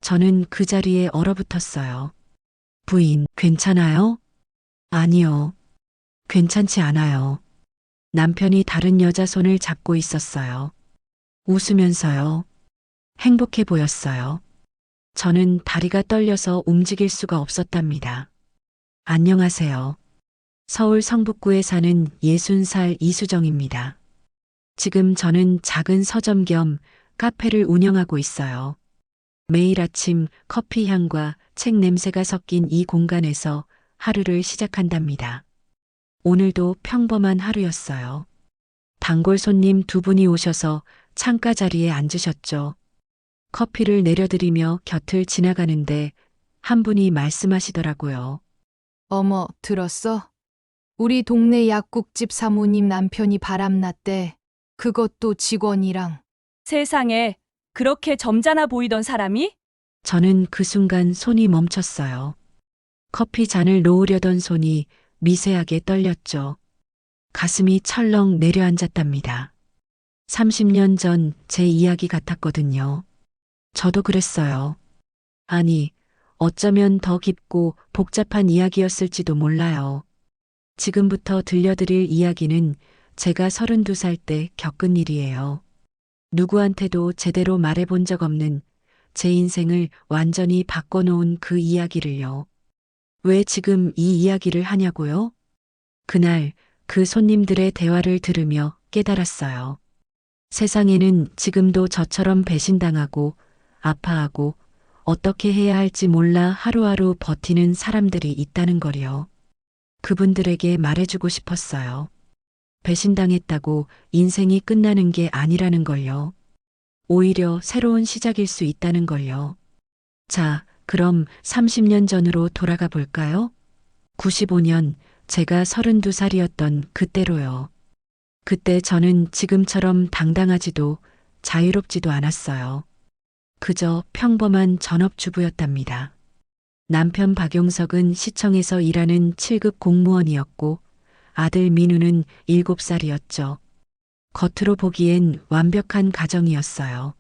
저는 그 자리에 얼어붙었어요. 부인, 괜찮아요? 아니요. 괜찮지 않아요. 남편이 다른 여자 손을 잡고 있었어요. 웃으면서요. 행복해 보였어요. 저는 다리가 떨려서 움직일 수가 없었답니다. 안녕하세요. 서울 성북구에 사는 60살 이수정입니다. 지금 저는 작은 서점 겸 카페를 운영하고 있어요. 매일 아침 커피 향과 책 냄새가 섞인 이 공간에서 하루를 시작한답니다. 오늘도 평범한 하루였어요. 단골 손님 두 분이 오셔서 창가 자리에 앉으셨죠. 커피를 내려드리며 곁을 지나가는데 한 분이 말씀하시더라고요. 어머, 들었어? 우리 동네 약국집 사모님 남편이 바람났대. 그것도 직원이랑. 세상에 그렇게 점잖아 보이던 사람이? 저는 그 순간 손이 멈췄어요. 커피 잔을 놓으려던 손이 미세하게 떨렸죠. 가슴이 철렁 내려앉았답니다. 30년 전 제 이야기 같았거든요. 저도 그랬어요. 아니, 어쩌면 더 깊고 복잡한 이야기였을지도 몰라요. 지금부터 들려드릴 이야기는 제가 32살 때 겪은 일이에요. 누구한테도 제대로 말해본 적 없는 제 인생을 완전히 바꿔놓은 그 이야기를요. 왜 지금 이 이야기를 하냐고요? 그날 그 손님들의 대화를 들으며 깨달았어요. 세상에는 지금도 저처럼 배신당하고 아파하고 어떻게 해야 할지 몰라 하루하루 버티는 사람들이 있다는 거요. 그분들에게 말해주고 싶었어요. 배신당했다고 인생이 끝나는 게 아니라는 걸요. 오히려 새로운 시작일 수 있다는 걸요. 자, 그럼 30년 전으로 돌아가 볼까요? 95년 제가 32살이었던 그때로요. 그때 저는 지금처럼 당당하지도 자유롭지도 않았어요. 그저 평범한 전업주부였답니다. 남편 박용석은 시청에서 일하는 7급 공무원이었고 아들 민우는 7살이었죠. 겉으로 보기엔 완벽한 가정이었어요.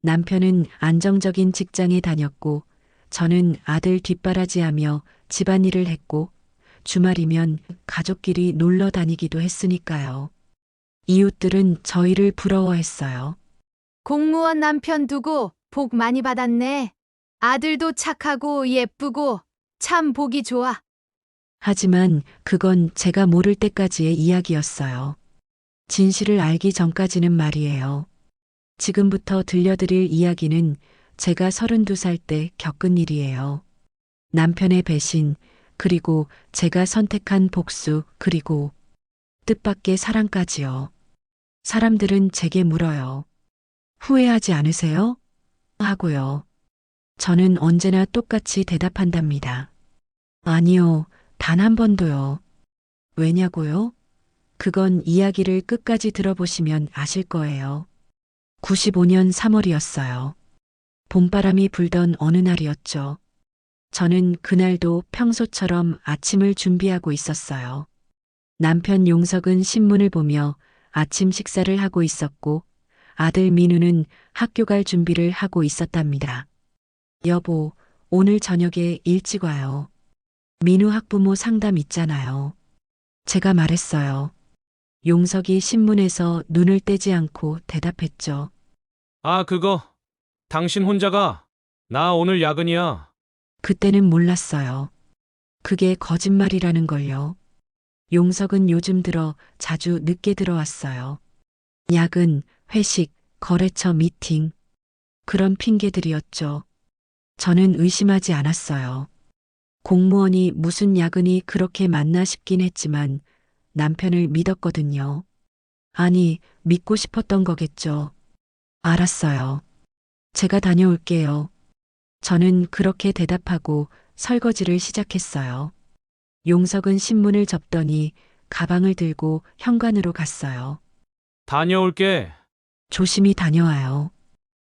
남편은 안정적인 직장에 다녔고 저는 아들 뒷바라지하며 집안일을 했고 주말이면 가족끼리 놀러 다니기도 했으니까요. 이웃들은 저희를 부러워했어요. 공무원 남편 두고 복 많이 받았네. 아들도 착하고 예쁘고 참 보기 좋아. 하지만 그건 제가 모를 때까지의 이야기였어요. 진실을 알기 전까지는 말이에요. 지금부터 들려드릴 이야기는 제가 32살 때 겪은 일이에요. 남편의 배신, 그리고 제가 선택한 복수, 그리고 뜻밖의 사랑까지요. 사람들은 제게 물어요. 후회하지 않으세요? 하고요. 저는 언제나 똑같이 대답한답니다. 아니요, 단 한 번도요. 왜냐고요? 그건 이야기를 끝까지 들어보시면 아실 거예요. 95년 3월이었어요. 봄바람이 불던 어느 날이었죠. 저는 그날도 평소처럼 아침을 준비하고 있었어요. 남편 용석은 신문을 보며 아침 식사를 하고 있었고 아들 민우는 학교 갈 준비를 하고 있었답니다. 여보, 오늘 저녁에 일찍 와요. 민우 학부모 상담 있잖아요. 제가 말했어요. 용석이 신문에서 눈을 떼지 않고 대답했죠. 아, 그거. 당신 혼자가? 나 오늘 야근이야. 그때는 몰랐어요. 그게 거짓말이라는 걸요. 용석은 요즘 들어 자주 늦게 들어왔어요. 야근, 회식, 거래처 미팅. 그런 핑계들이었죠. 저는 의심하지 않았어요. 공무원이 무슨 야근이 그렇게 많나 싶긴 했지만 남편을 믿었거든요. 아니, 믿고 싶었던 거겠죠. 알았어요. 제가 다녀올게요. 저는 그렇게 대답하고 설거지를 시작했어요. 용석은 신문을 접더니 가방을 들고 현관으로 갔어요. 다녀올게. 조심히 다녀와요.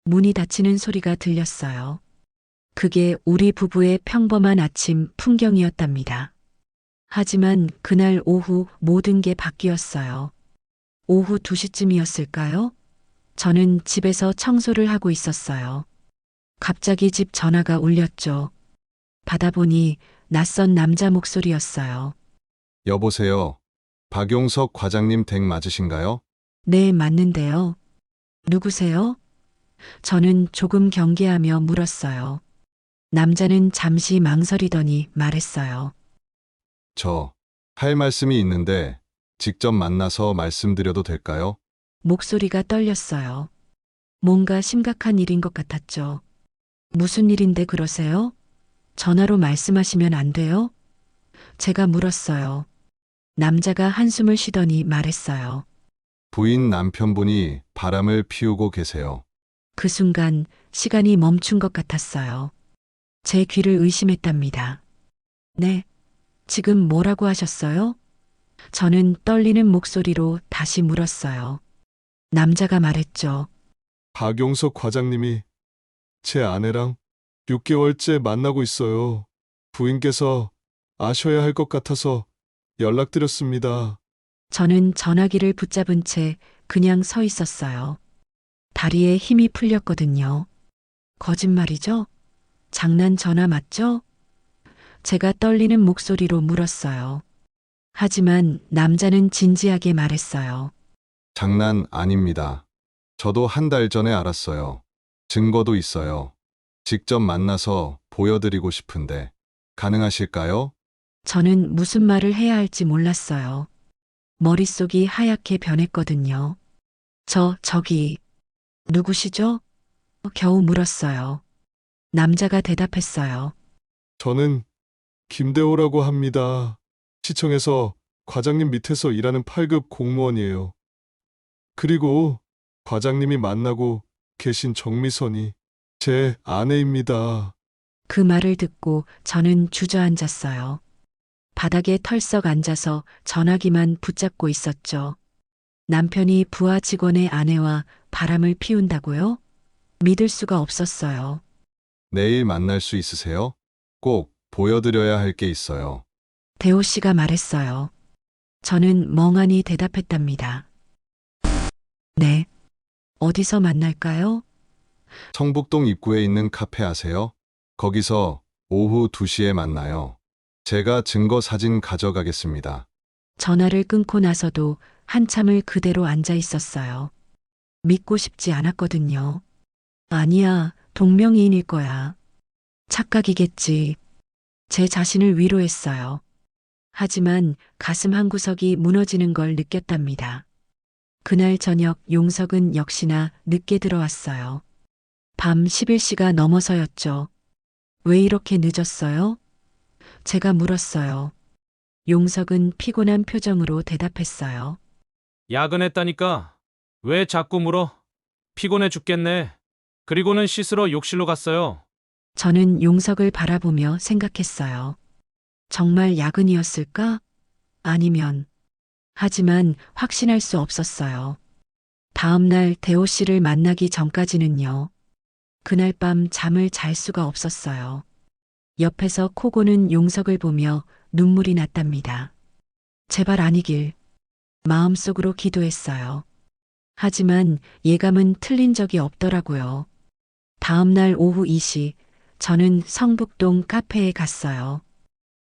문이 닫히는 소리가 들렸어요. 그게 우리 부부의 평범한 아침 풍경이었답니다. 하지만 그날 오후 모든 게 바뀌었어요. 오후 2시쯤이었을까요? 저는 집에서 청소를 하고 있었어요. 갑자기 집 전화가 울렸죠. 받아보니 낯선 남자 목소리였어요. 여보세요. 박용석 과장님 댁 맞으신가요? 네, 맞는데요. 누구세요? 저는 조금 경계하며 물었어요. 남자는 잠시 망설이더니 말했어요. 저, 할 말씀이 있는데 직접 만나서 말씀드려도 될까요? 목소리가 떨렸어요. 뭔가 심각한 일인 것 같았죠. 무슨 일인데 그러세요? 전화로 말씀하시면 안 돼요? 제가 물었어요. 남자가 한숨을 쉬더니 말했어요. 부인 남편분이 바람을 피우고 계세요. 그 순간 시간이 멈춘 것 같았어요. 제 귀를 의심했답니다. 네, 지금 뭐라고 하셨어요? 저는 떨리는 목소리로 다시 물었어요. 남자가 말했죠. 박용석 과장님이 제 아내랑 6개월째 만나고 있어요. 부인께서 아셔야 할 것 같아서 연락드렸습니다. 저는 전화기를 붙잡은 채 그냥 서 있었어요. 다리에 힘이 풀렸거든요. 거짓말이죠? 장난 전화 맞죠? 제가 떨리는 목소리로 물었어요. 하지만 남자는 진지하게 말했어요. 장난 아닙니다. 저도 한 달 전에 알았어요. 증거도 있어요. 직접 만나서 보여드리고 싶은데 가능하실까요? 저는 무슨 말을 해야 할지 몰랐어요. 머릿속이 하얗게 변했거든요. 저기, 누구시죠? 겨우 물었어요. 남자가 대답했어요. 저는 김대호라고 합니다. 시청에서 과장님 밑에서 일하는 8급 공무원이에요. 그리고 과장님이 만나고 계신 정미선이 제 아내입니다. 그 말을 듣고 저는 주저앉았어요. 바닥에 털썩 앉아서 전화기만 붙잡고 있었죠. 남편이 부하 직원의 아내와 바람을 피운다고요? 믿을 수가 없었어요. 내일 만날 수 있으세요? 꼭 보여드려야 할 게 있어요. 대호 씨가 말했어요. 저는 멍하니 대답했답니다. 네. 어디서 만날까요? 성북동 입구에 있는 카페 아세요? 거기서 오후 2시에 만나요. 제가 증거 사진 가져가겠습니다. 전화를 끊고 나서도 한참을 그대로 앉아 있었어요. 믿고 싶지 않았거든요. 아니야, 동명이인일 거야. 착각이겠지. 제 자신을 위로했어요. 하지만 가슴 한구석이 무너지는 걸 느꼈답니다. 그날 저녁 용석은 역시나 늦게 들어왔어요. 밤 11시가 넘어서였죠. 왜 이렇게 늦었어요? 제가 물었어요. 용석은 피곤한 표정으로 대답했어요. 야근했다니까. 왜 자꾸 물어? 피곤해 죽겠네. 그리고는 씻으러 욕실로 갔어요. 저는 용석을 바라보며 생각했어요. 정말 야근이었을까? 아니면. 하지만 확신할 수 없었어요. 다음 날 대호 씨를 만나기 전까지는요. 그날 밤 잠을 잘 수가 없었어요. 옆에서 코 고는 용석을 보며 눈물이 났답니다. 제발 아니길. 마음속으로 기도했어요. 하지만 예감은 틀린 적이 없더라고요. 다음 날 오후 2시, 저는 성북동 카페에 갔어요.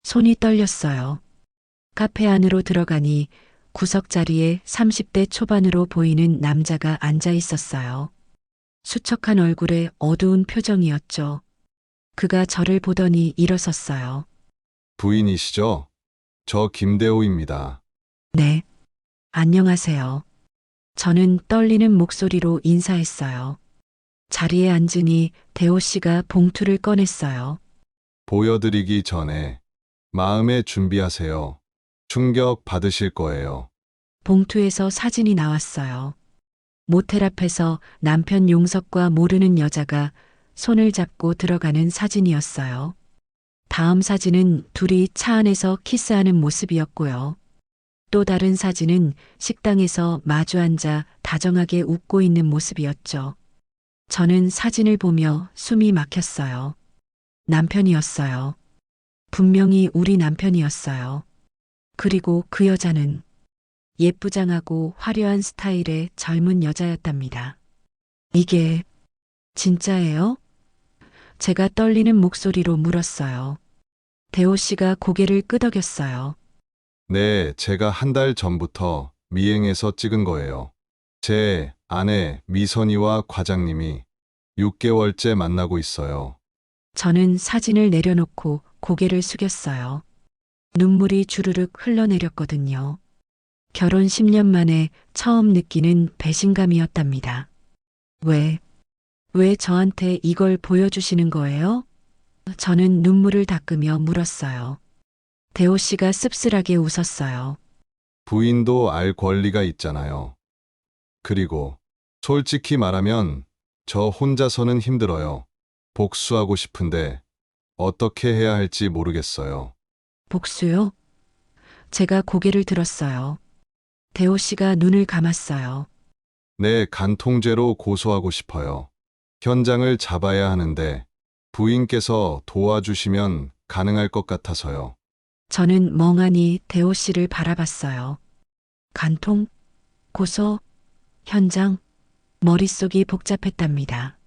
손이 떨렸어요. 카페 안으로 들어가니 구석 자리에 30대 초반으로 보이는 남자가 앉아 있었어요. 수척한 얼굴에 어두운 표정이었죠. 그가 저를 보더니 일어섰어요. 부인이시죠? 저 김대호입니다. 네. 안녕하세요. 저는 떨리는 목소리로 인사했어요. 자리에 앉으니 대호 씨가 봉투를 꺼냈어요. 보여드리기 전에 마음에 준비하세요. 충격 받으실 거예요. 봉투에서 사진이 나왔어요. 모텔 앞에서 남편 용석과 모르는 여자가 손을 잡고 들어가는 사진이었어요. 다음 사진은 둘이 차 안에서 키스하는 모습이었고요. 또 다른 사진은 식당에서 마주 앉아 다정하게 웃고 있는 모습이었죠. 저는 사진을 보며 숨이 막혔어요. 남편이었어요. 분명히 우리 남편이었어요. 그리고 그 여자는 예쁘장하고 화려한 스타일의 젊은 여자였답니다. 이게 진짜예요? 제가 떨리는 목소리로 물었어요. 대호 씨가 고개를 끄덕였어요. 네, 제가 한 달 전부터 미행해서 찍은 거예요. 제 아내 미선이와 과장님이 6개월째 만나고 있어요. 저는 사진을 내려놓고 고개를 숙였어요. 눈물이 주르륵 흘러내렸거든요. 결혼 10년 만에 처음 느끼는 배신감이었답니다. 왜 저한테 이걸 보여주시는 거예요? 저는 눈물을 닦으며 물었어요. 대호 씨가 씁쓸하게 웃었어요. 부인도 알 권리가 있잖아요. 그리고 솔직히 말하면 저 혼자서는 힘들어요. 복수하고 싶은데 어떻게 해야 할지 모르겠어요. 복수요? 제가 고개를 들었어요. 대호 씨가 눈을 감았어요. 네, 간통죄로 고소하고 싶어요. 현장을 잡아야 하는데 부인께서 도와주시면 가능할 것 같아서요. 저는 멍하니 대호 씨를 바라봤어요. 간통, 고소, 현장, 머릿속이 복잡했답니다.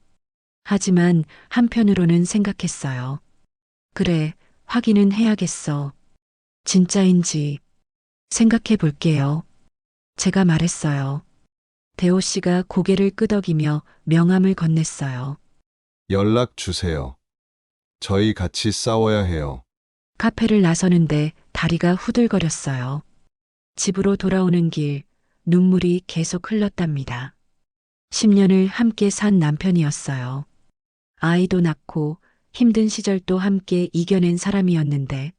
하지만 한편으로는 생각했어요. 그래, 확인은 해야겠어. 진짜인지 생각해 볼게요. 제가 말했어요. 대호 씨가 고개를 끄덕이며 명함을 건넸어요. 연락 주세요. 저희 같이 싸워야 해요. 카페를 나서는데 다리가 후들거렸어요. 집으로 돌아오는 길, 눈물이 계속 흘렀답니다. 10년을 함께 산 남편이었어요. 아이도 낳고 힘든 시절도 함께 이겨낸 사람이었는데,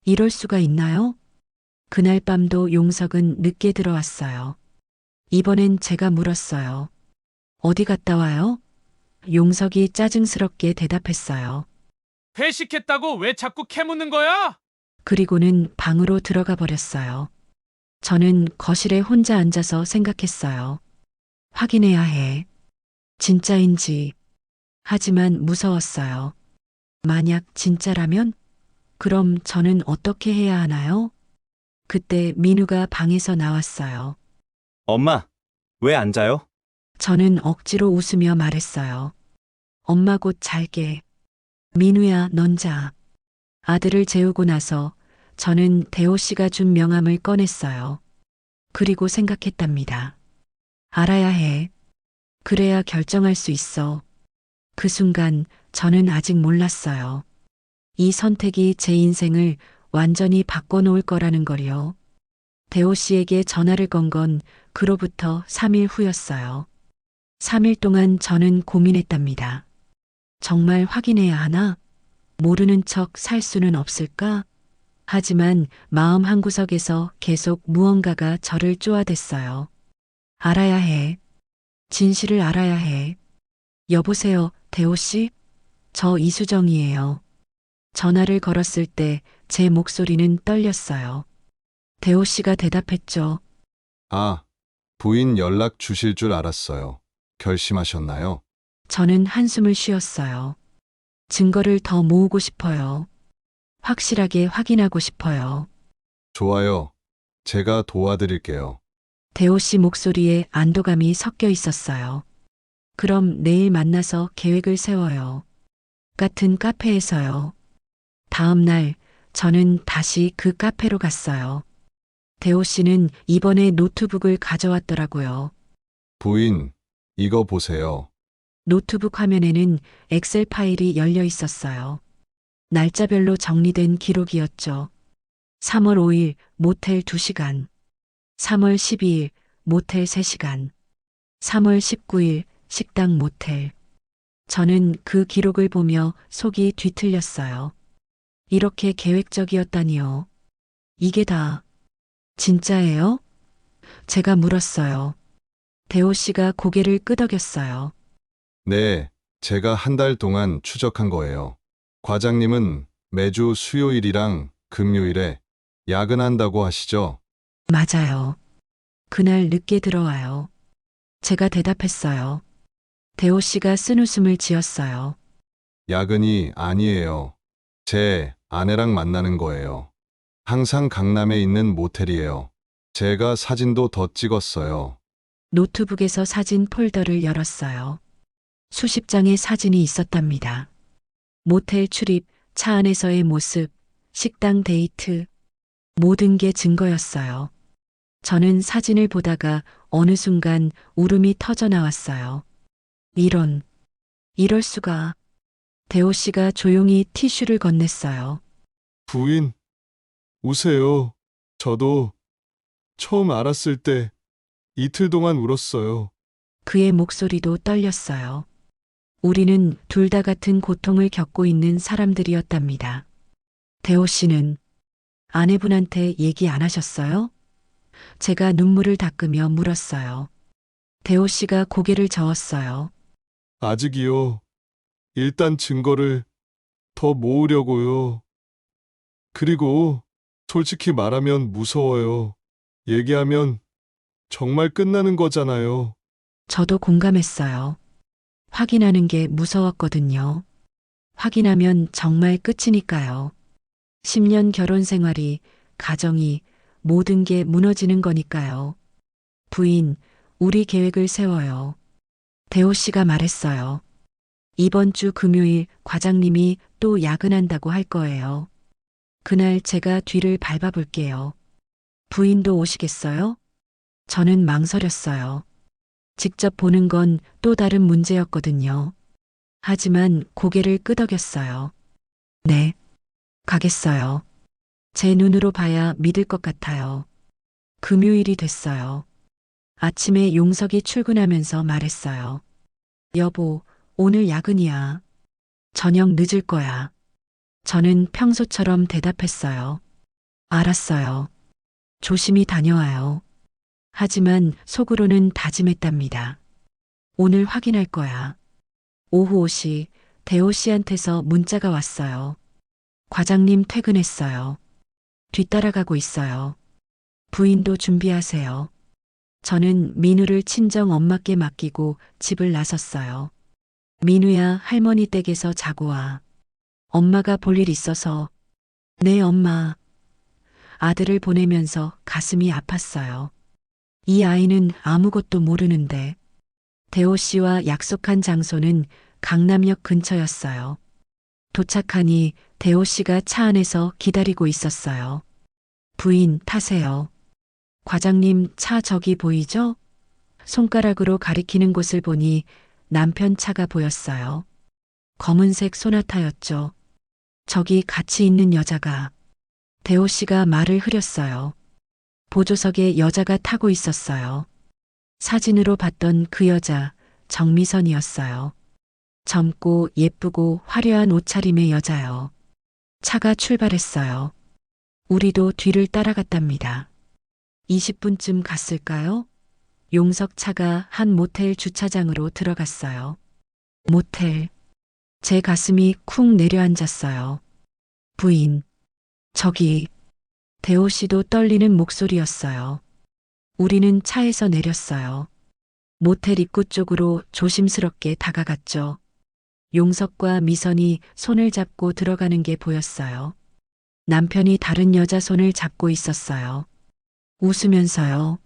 이럴 수가 있나요? 그날 밤도 용석은 늦게 들어왔어요. 이번엔 제가 물었어요. 어디 갔다 와요? 용석이 짜증스럽게 대답했어요. 회식했다고 왜 자꾸 캐묻는 거야? 그리고는 방으로 들어가 버렸어요. 저는 거실에 혼자 앉아서 생각했어요. 확인해야 해. 진짜인지. 하지만 무서웠어요. 만약 진짜라면? 그럼 저는 어떻게 해야 하나요? 그때 민우가 방에서 나왔어요. 엄마, 왜 안 자요? 저는 억지로 웃으며 말했어요. 엄마 곧 잘게. 민우야, 넌 자. 아들을 재우고 나서 저는 대호 씨가 준 명함을 꺼냈어요. 그리고 생각했답니다. 알아야 해. 그래야 결정할 수 있어. 그 순간 저는 아직 몰랐어요. 이 선택이 제 인생을 완전히 바꿔놓을 거라는 걸요. 대호 씨에게 전화를 건 건 그로부터 3일 후였어요. 3일 동안 저는 고민했답니다. 정말 확인해야 하나? 모르는 척 살 수는 없을까? 하지만 마음 한구석에서 계속 무언가가 저를 쪼아댔어요. 알아야 해. 진실을 알아야 해. 여보세요, 대호 씨? 저 이수정이에요. 전화를 걸었을 때 제 목소리는 떨렸어요. 대호 씨가 대답했죠. 아, 부인 연락 주실 줄 알았어요. 결심하셨나요? 저는 한숨을 쉬었어요. 증거를 더 모으고 싶어요. 확실하게 확인하고 싶어요. 좋아요. 제가 도와드릴게요. 대호 씨 목소리에 안도감이 섞여 있었어요. 그럼 내일 만나서 계획을 세워요. 같은 카페에서요. 다음 날 저는 다시 그 카페로 갔어요. 대호 씨는 이번에 노트북을 가져왔더라고요. 부인, 이거 보세요. 노트북 화면에는 엑셀 파일이 열려 있었어요. 날짜별로 정리된 기록이었죠. 3월 5일 모텔 2시간, 3월 12일 모텔 3시간, 3월 19일 식당 모텔. 저는 그 기록을 보며 속이 뒤틀렸어요. 이렇게 계획적이었다니요. 이게 다 진짜예요? 제가 물었어요. 대호 씨가 고개를 끄덕였어요. 네, 제가 한 달 동안 추적한 거예요. 과장님은 매주 수요일이랑 금요일에 야근한다고 하시죠? 맞아요. 그날 늦게 들어와요. 제가 대답했어요. 대호 씨가 쓴웃음을 지었어요. 야근이 아니에요. 제 아내랑 만나는 거예요. 항상 강남에 있는 모텔이에요. 제가 사진도 더 찍었어요. 노트북에서 사진 폴더를 열었어요. 수십 장의 사진이 있었답니다. 모텔 출입, 차 안에서의 모습, 식당 데이트, 모든 게 증거였어요. 저는 사진을 보다가 어느 순간 울음이 터져 나왔어요. 이럴 수가. 대호 씨가 조용히 티슈를 건넸어요. 부인, 우세요. 저도 처음 알았을 때 이틀 동안 울었어요. 그의 목소리도 떨렸어요. 우리는 둘 다 같은 고통을 겪고 있는 사람들이었답니다. 대호 씨는 아내분한테 얘기 안 하셨어요? 제가 눈물을 닦으며 물었어요. 대호 씨가 고개를 저었어요. 아직이요. 일단 증거를 더 모으려고요. 그리고 솔직히 말하면 무서워요. 얘기하면 정말 끝나는 거잖아요. 저도 공감했어요. 확인하는 게 무서웠거든요. 확인하면 정말 끝이니까요. 10년 결혼 생활이, 가정이, 모든 게 무너지는 거니까요. 부인, 우리 계획을 세워요. 대호 씨가 말했어요. 이번 주 금요일 과장님이 또 야근한다고 할 거예요. 그날 제가 뒤를 밟아볼게요. 부인도 오시겠어요? 저는 망설였어요. 직접 보는 건 또 다른 문제였거든요. 하지만 고개를 끄덕였어요. 네, 가겠어요. 제 눈으로 봐야 믿을 것 같아요. 금요일이 됐어요. 아침에 용석이 출근하면서 말했어요. 여보, 오늘 야근이야. 저녁 늦을 거야. 저는 평소처럼 대답했어요. 알았어요. 조심히 다녀와요. 하지만 속으로는 다짐했답니다. 오늘 확인할 거야. 오후 5시 대호 씨한테서 문자가 왔어요. 과장님 퇴근했어요. 뒤따라가고 있어요. 부인도 준비하세요. 저는 민우를 친정 엄마께 맡기고 집을 나섰어요. 민우야, 할머니 댁에서 자고 와. 엄마가 볼 일 있어서. 네, 엄마. 아들을 보내면서 가슴이 아팠어요. 이 아이는 아무것도 모르는데. 대호 씨와 약속한 장소는 강남역 근처였어요. 도착하니 대호 씨가 차 안에서 기다리고 있었어요. 부인, 타세요. 과장님, 차 저기 보이죠? 손가락으로 가리키는 곳을 보니 남편 차가 보였어요. 검은색 소나타였죠. 저기 같이 있는 여자가. 대호 씨가 말을 흐렸어요. 보조석에 여자가 타고 있었어요. 사진으로 봤던 그 여자, 정미선이었어요. 젊고 예쁘고 화려한 옷차림의 여자요. 차가 출발했어요. 우리도 뒤를 따라갔답니다. 20분쯤 갔을까요? 용석 차가 한 모텔 주차장으로 들어갔어요. 모텔. 제 가슴이 쿵 내려앉았어요. 부인. 저기. 대호 씨도 떨리는 목소리였어요. 우리는 차에서 내렸어요. 모텔 입구 쪽으로 조심스럽게 다가갔죠. 용석과 미선이 손을 잡고 들어가는 게 보였어요. 남편이 다른 여자 손을 잡고 있었어요. 웃으면서요.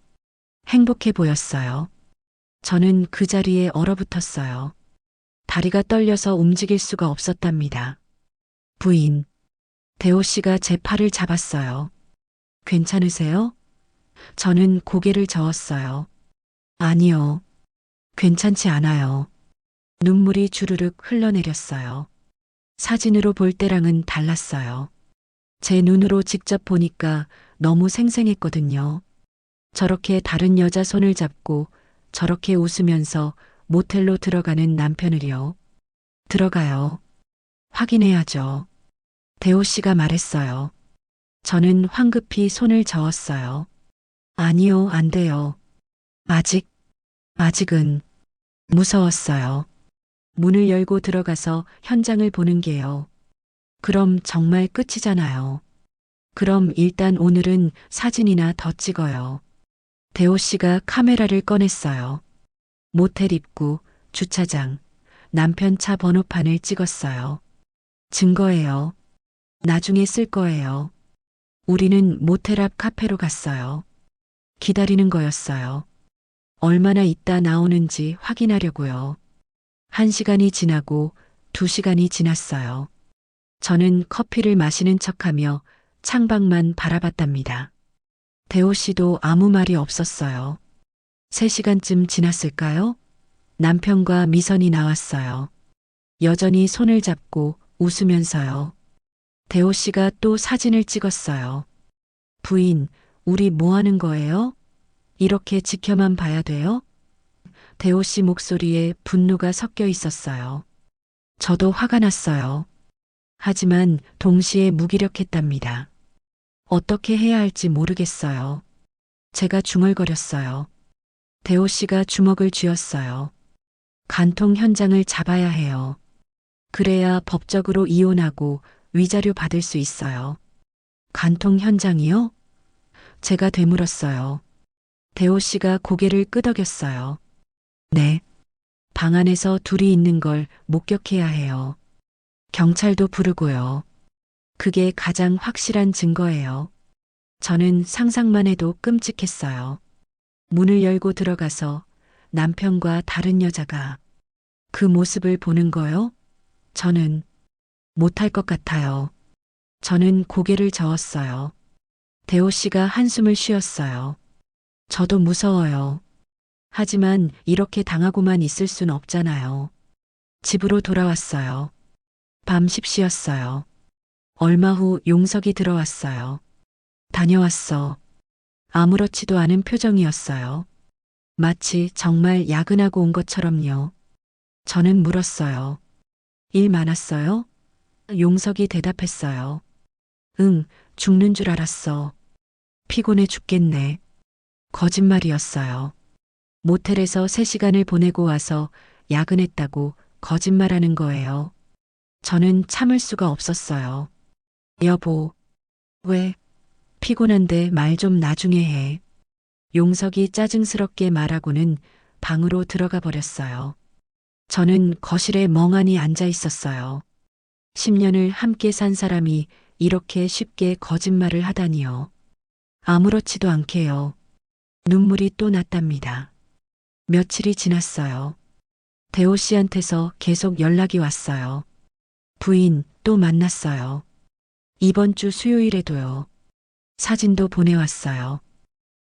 행복해 보였어요. 저는 그 자리에 얼어붙었어요. 다리가 떨려서 움직일 수가 없었답니다. 부인. 대호 씨가 제 팔을 잡았어요. 괜찮으세요? 저는 고개를 저었어요. 아니요. 괜찮지 않아요. 눈물이 주르륵 흘러내렸어요. 사진으로 볼 때랑은 달랐어요. 제 눈으로 직접 보니까 너무 생생했거든요. 저렇게 다른 여자 손을 잡고 저렇게 웃으면서 모텔로 들어가는 남편을요. 들어가요. 확인해야죠. 대호 씨가 말했어요. 저는 황급히 손을 저었어요. 아니요, 안 돼요. 아직은 무서웠어요. 문을 열고 들어가서 현장을 보는 게요. 그럼 정말 끝이잖아요. 그럼 일단 오늘은 사진이나 더 찍어요. 대호 씨가 카메라를 꺼냈어요. 모텔 입구, 주차장, 남편 차 번호판을 찍었어요. 증거예요. 나중에 쓸 거예요. 우리는 모텔 앞 카페로 갔어요. 기다리는 거였어요. 얼마나 있다 나오는지 확인하려고요. 1시간이 지나고 2시간이 지났어요. 저는 커피를 마시는 척하며 창밖만 바라봤답니다. 대호 씨도 아무 말이 없었어요. 3시간쯤 지났을까요? 남편과 미선이 나왔어요. 여전히 손을 잡고 웃으면서요. 대호 씨가 또 사진을 찍었어요. 부인, 우리 뭐 하는 거예요? 이렇게 지켜만 봐야 돼요? 대호 씨 목소리에 분노가 섞여 있었어요. 저도 화가 났어요. 하지만 동시에 무기력했답니다. 어떻게 해야 할지 모르겠어요. 제가 중얼거렸어요. 대호 씨가 주먹을 쥐었어요. 간통 현장을 잡아야 해요. 그래야 법적으로 이혼하고 위자료 받을 수 있어요. 간통 현장이요? 제가 되물었어요. 대호 씨가 고개를 끄덕였어요. 네. 방 안에서 둘이 있는 걸 목격해야 해요. 경찰도 부르고요. 그게 가장 확실한 증거예요. 저는 상상만 해도 끔찍했어요. 문을 열고 들어가서 남편과 다른 여자가 그 모습을 보는 거요? 저는 못할 것 같아요. 저는 고개를 저었어요. 대호 씨가 한숨을 쉬었어요. 저도 무서워요. 하지만 이렇게 당하고만 있을 순 없잖아요. 집으로 돌아왔어요. 밤 10시였어요. 얼마 후 용석이 들어왔어요. 다녀왔어. 아무렇지도 않은 표정이었어요. 마치 정말 야근하고 온 것처럼요. 저는 물었어요. 일 많았어요? 용석이 대답했어요. 응, 죽는 줄 알았어. 피곤해 죽겠네. 거짓말이었어요. 모텔에서 3시간을 보내고 와서 야근했다고 거짓말하는 거예요. 저는 참을 수가 없었어요. 여보, 왜? 피곤한데 말 좀 나중에 해. 용석이 짜증스럽게 말하고는 방으로 들어가 버렸어요. 저는 거실에 멍하니 앉아 있었어요. 10년을 함께 산 사람이 이렇게 쉽게 거짓말을 하다니요. 아무렇지도 않게요. 눈물이 또 났답니다. 며칠이 지났어요. 대호 씨한테서 계속 연락이 왔어요. 부인, 또 만났어요. 이번 주 수요일에도요. 사진도 보내왔어요.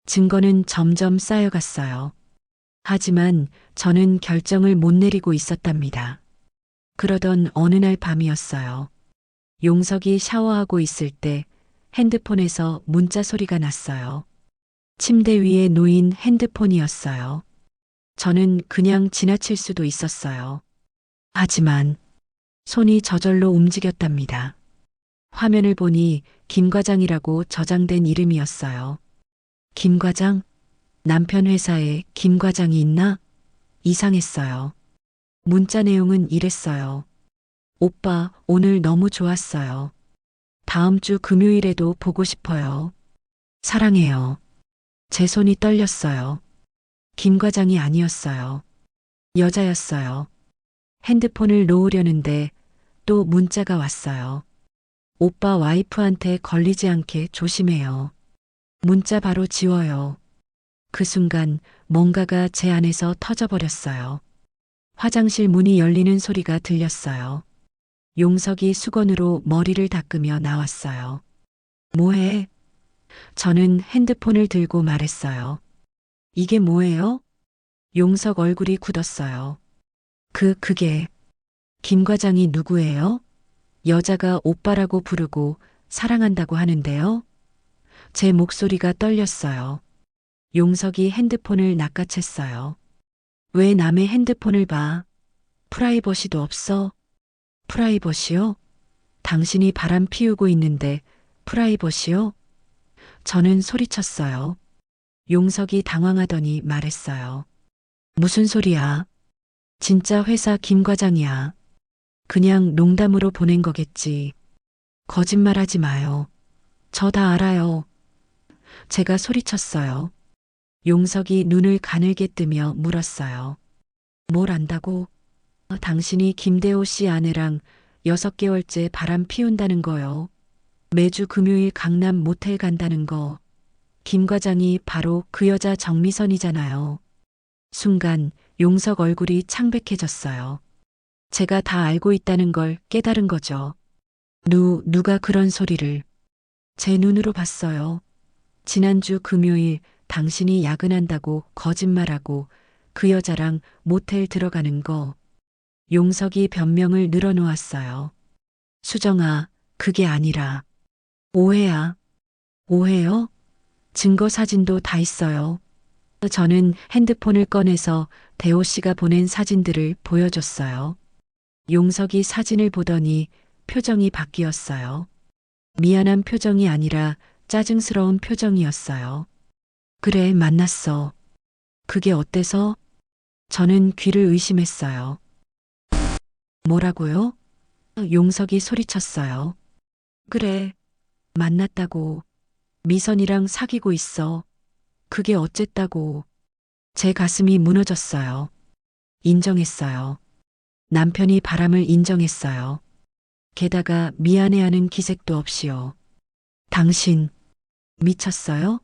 증거는 점점 쌓여갔어요. 하지만 저는 결정을 못 내리고 있었답니다. 그러던 어느 날 밤이었어요. 용석이 샤워하고 있을 때 핸드폰에서 문자 소리가 났어요. 침대 위에 놓인 핸드폰이었어요. 저는 그냥 지나칠 수도 있었어요. 하지만 손이 저절로 움직였답니다. 화면을 보니 김 과장이라고 저장된 이름이었어요. 김 과장? 남편 회사에 김 과장이 있나? 이상했어요. 문자 내용은 이랬어요. 오빠, 오늘 너무 좋았어요. 다음 주 금요일에도 보고 싶어요. 사랑해요. 제 손이 떨렸어요. 김 과장이 아니었어요. 여자였어요. 핸드폰을 놓으려는데 또 문자가 왔어요. 오빠 와이프한테 걸리지 않게 조심해요. 문자 바로 지워요. 그 순간 뭔가가 제 안에서 터져버렸어요. 화장실 문이 열리는 소리가 들렸어요. 용석이 수건으로 머리를 닦으며 나왔어요. 뭐해? 저는 핸드폰을 들고 말했어요. 이게 뭐예요? 용석 얼굴이 굳었어요. 그게 김 과장이 누구예요? 여자가 오빠라고 부르고 사랑한다고 하는데요. 제 목소리가 떨렸어요. 용석이 핸드폰을 낚아챘어요. 왜 남의 핸드폰을 봐? 프라이버시도 없어? 프라이버시요? 당신이 바람 피우고 있는데 프라이버시요? 저는 소리쳤어요. 용석이 당황하더니 말했어요. 무슨 소리야? 진짜 회사 김 과장이야. 그냥 농담으로 보낸 거겠지. 거짓말하지 마요. 저 다 알아요. 제가 소리쳤어요. 용석이 눈을 가늘게 뜨며 물었어요. 뭘 안다고? 당신이 김대호 씨 아내랑 6개월째 바람 피운다는 거요. 매주 금요일 강남 모텔 간다는 거. 김 과장이 바로 그 여자 정미선이잖아요. 순간 용석 얼굴이 창백해졌어요. 제가 다 알고 있다는 걸 깨달은 거죠. 누가 그런 소리를. 제 눈으로 봤어요. 지난주 금요일 당신이 야근한다고 거짓말하고 그 여자랑 모텔 들어가는 거. 용석이 변명을 늘어놓았어요. 수정아, 그게 아니라. 오해야. 오해요? 증거 사진도 다 있어요. 저는 핸드폰을 꺼내서 대호 씨가 보낸 사진들을 보여줬어요. 용석이 사진을 보더니 표정이 바뀌었어요. 미안한 표정이 아니라 짜증스러운 표정이었어요. 그래, 만났어. 그게 어때서? 저는 귀를 의심했어요. 뭐라고요? 용석이 소리쳤어요. 그래, 만났다고. 미선이랑 사귀고 있어. 그게 어쨌다고. 제 가슴이 무너졌어요. 인정했어요. 남편이 바람을 인정했어요. 게다가 미안해하는 기색도 없이요. 당신, 미쳤어요?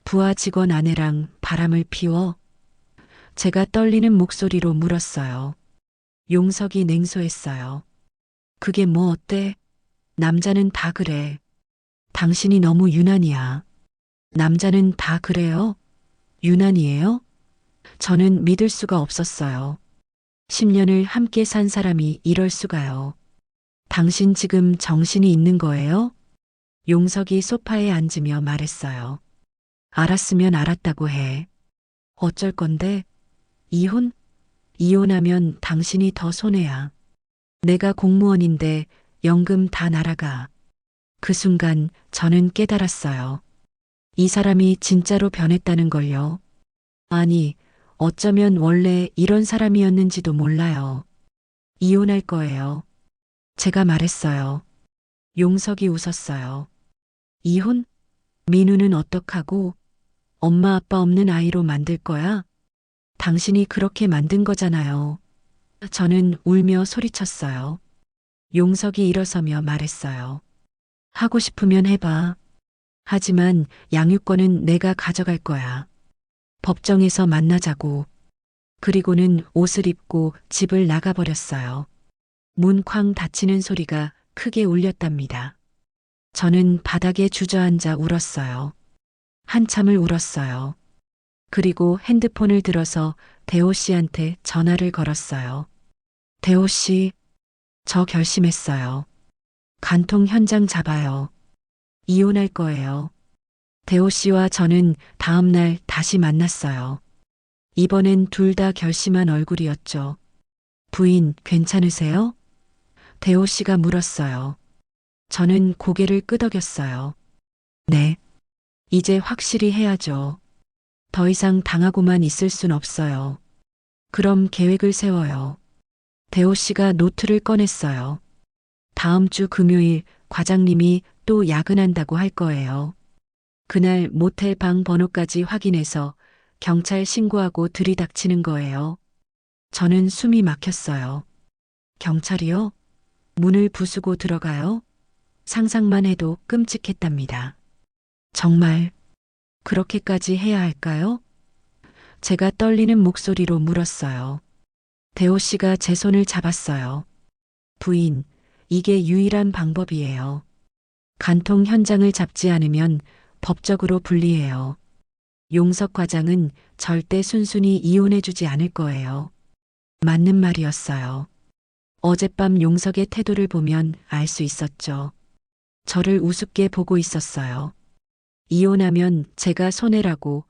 부하 직원 아내랑 바람을 피워? 제가 떨리는 목소리로 물었어요. 용석이 냉소했어요. 그게 뭐 어때? 남자는 다 그래. 당신이 너무 유난이야. 남자는 다 그래요? 유난이에요? 저는 믿을 수가 없었어요. 10년을 함께 산 사람이 이럴 수가요. 당신 지금 정신이 있는 거예요? 용석이 소파에 앉으며 말했어요. 알았으면 알았다고 해. 어쩔 건데? 이혼? 이혼하면 당신이 더 손해야. 내가 공무원인데 연금 다 날아가. 그 순간 저는 깨달았어요. 이 사람이 진짜로 변했다는 걸요. 아니, 어쩌면 원래 이런 사람이었는지도 몰라요. 이혼할 거예요. 제가 말했어요. 용석이 웃었어요. 이혼? 민우는 어떡하고? 엄마 아빠 없는 아이로 만들 거야? 당신이 그렇게 만든 거잖아요. 저는 울며 소리쳤어요. 용석이 일어서며 말했어요. 하고 싶으면 해봐. 하지만 양육권은 내가 가져갈 거야. 법정에서 만나자고. 그리고는 옷을 입고 집을 나가버렸어요. 문 쾅 닫히는 소리가 크게 울렸답니다. 저는 바닥에 주저앉아 울었어요. 한참을 울었어요. 그리고 핸드폰을 들어서 대호 씨한테 전화를 걸었어요. 대호 씨, 저 결심했어요. 간통 현장 잡아요. 이혼할 거예요. 대호 씨와 저는 다음 날 다시 만났어요. 이번엔 둘 다 결심한 얼굴이었죠. 부인, 괜찮으세요? 대호 씨가 물었어요. 저는 고개를 끄덕였어요. 네. 이제 확실히 해야죠. 더 이상 당하고만 있을 순 없어요. 그럼 계획을 세워요. 대호 씨가 노트를 꺼냈어요. 다음 주 금요일 과장님이 또 야근한다고 할 거예요. 그날 모텔 방 번호까지 확인해서 경찰 신고하고 들이닥치는 거예요. 저는 숨이 막혔어요. 경찰이요? 문을 부수고 들어가요? 상상만 해도 끔찍했답니다. 정말 그렇게까지 해야 할까요? 제가 떨리는 목소리로 물었어요. 대호 씨가 제 손을 잡았어요. 부인, 이게 유일한 방법이에요. 간통 현장을 잡지 않으면 법적으로 불리해요. 용석 과장은 절대 순순히 이혼해주지 않을 거예요. 맞는 말이었어요. 어젯밤 용석의 태도를 보면 알 수 있었죠. 저를 우습게 보고 있었어요. 이혼하면 제가 손해라고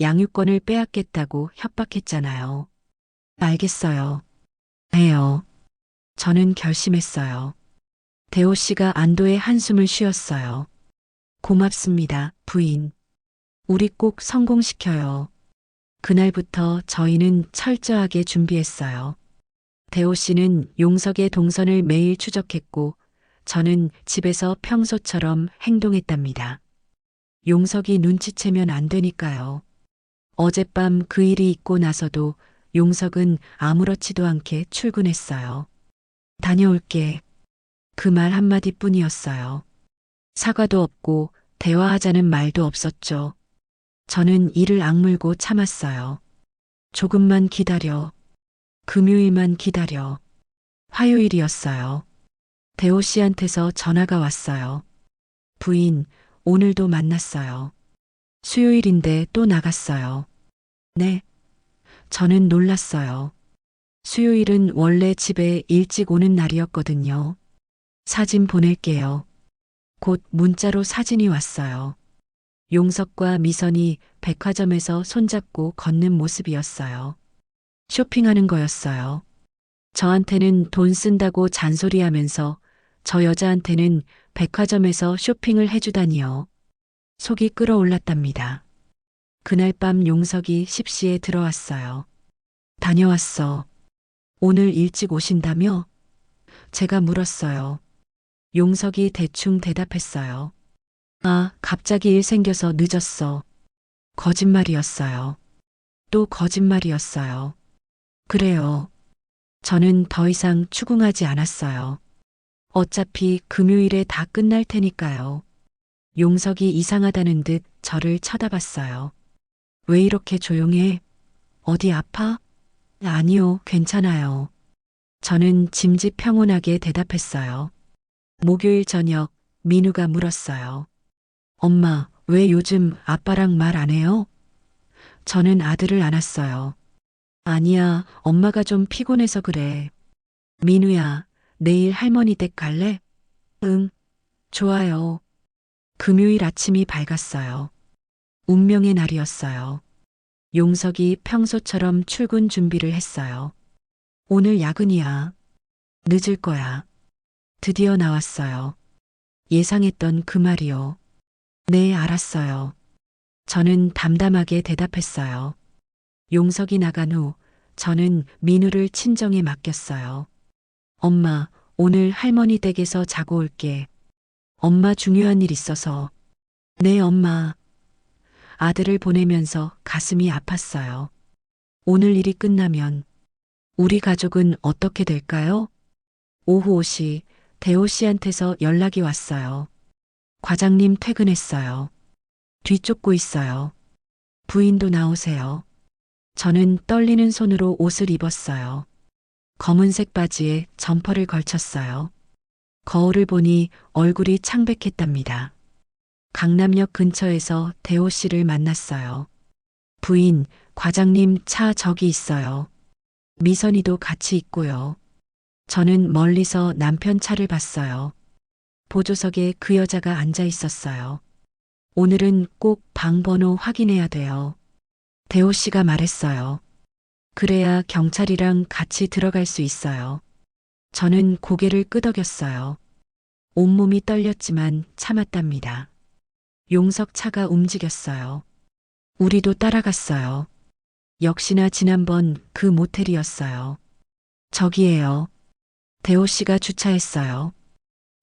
양육권을 빼앗겠다고 협박했잖아요. 알겠어요. 해요. 저는 결심했어요. 대호 씨가 안도의 한숨을 쉬었어요. 고맙습니다, 부인. 우리 꼭 성공시켜요. 그날부터 저희는 철저하게 준비했어요. 대호 씨는 용석의 동선을 매일 추적했고 저는 집에서 평소처럼 행동했답니다. 용석이 눈치채면 안 되니까요. 어젯밤 그 일이 있고 나서도 용석은 아무렇지도 않게 출근했어요. 다녀올게. 그 말 한마디뿐이었어요. 사과도 없고 대화하자는 말도 없었죠. 저는 이를 악물고 참았어요. 조금만 기다려. 금요일만 기다려. 화요일이었어요. 대호 씨한테서 전화가 왔어요. 부인, 오늘도 만났어요. 수요일인데 또 나갔어요. 네. 저는 놀랐어요. 수요일은 원래 집에 일찍 오는 날이었거든요. 사진 보낼게요. 곧 문자로 사진이 왔어요. 용석과 미선이 백화점에서 손잡고 걷는 모습이었어요. 쇼핑하는 거였어요. 저한테는 돈 쓴다고 잔소리하면서 저 여자한테는 백화점에서 쇼핑을 해주다니요. 속이 끓어올랐답니다. 그날 밤 용석이 십시에 들어왔어요. 다녀왔어. 오늘 일찍 오신다며? 제가 물었어요. 용석이 대충 대답했어요. 아, 갑자기 일 생겨서 늦었어. 거짓말이었어요. 또 거짓말이었어요. 그래요. 저는 더 이상 추궁하지 않았어요. 어차피 금요일에 다 끝날 테니까요. 용석이 이상하다는 듯 저를 쳐다봤어요. 왜 이렇게 조용해? 어디 아파? 아니요, 괜찮아요. 저는 짐짓평온하게 대답했어요. 목요일 저녁 민우가 물었어요. 엄마, 왜 요즘 아빠랑 말 안 해요? 저는 아들을 안았어요. 아니야, 엄마가 좀 피곤해서 그래. 민우야, 내일 할머니 댁 갈래? 응, 좋아요. 금요일 아침이 밝았어요. 운명의 날이었어요. 용석이 평소처럼 출근 준비를 했어요. 오늘 야근이야. 늦을 거야. 드디어 나왔어요. 예상했던 그 말이요. 네, 알았어요. 저는 담담하게 대답했어요. 용석이 나간 후 저는 민우를 친정에 맡겼어요. 엄마, 오늘 할머니 댁에서 자고 올게. 엄마 중요한 일 있어서. 네, 엄마. 아들을 보내면서 가슴이 아팠어요. 오늘 일이 끝나면 우리 가족은 어떻게 될까요? 오후 5시 대호 씨한테서 연락이 왔어요. 과장님 퇴근했어요. 뒤쫓고 있어요. 부인도 나오세요. 저는 떨리는 손으로 옷을 입었어요. 검은색 바지에 점퍼를 걸쳤어요. 거울을 보니 얼굴이 창백했답니다. 강남역 근처에서 대호 씨를 만났어요. 부인, 과장님 차 저기 있어요. 미선이도 같이 있고요. 저는 멀리서 남편 차를 봤어요. 보조석에 그 여자가 앉아 있었어요. 오늘은 꼭 방 번호 확인해야 돼요. 대호 씨가 말했어요. 그래야 경찰이랑 같이 들어갈 수 있어요. 저는 고개를 끄덕였어요. 온몸이 떨렸지만 참았답니다. 용석 차가 움직였어요. 우리도 따라갔어요. 역시나 지난번 그 모텔이었어요. 저기에요. 대호 씨가 주차했어요.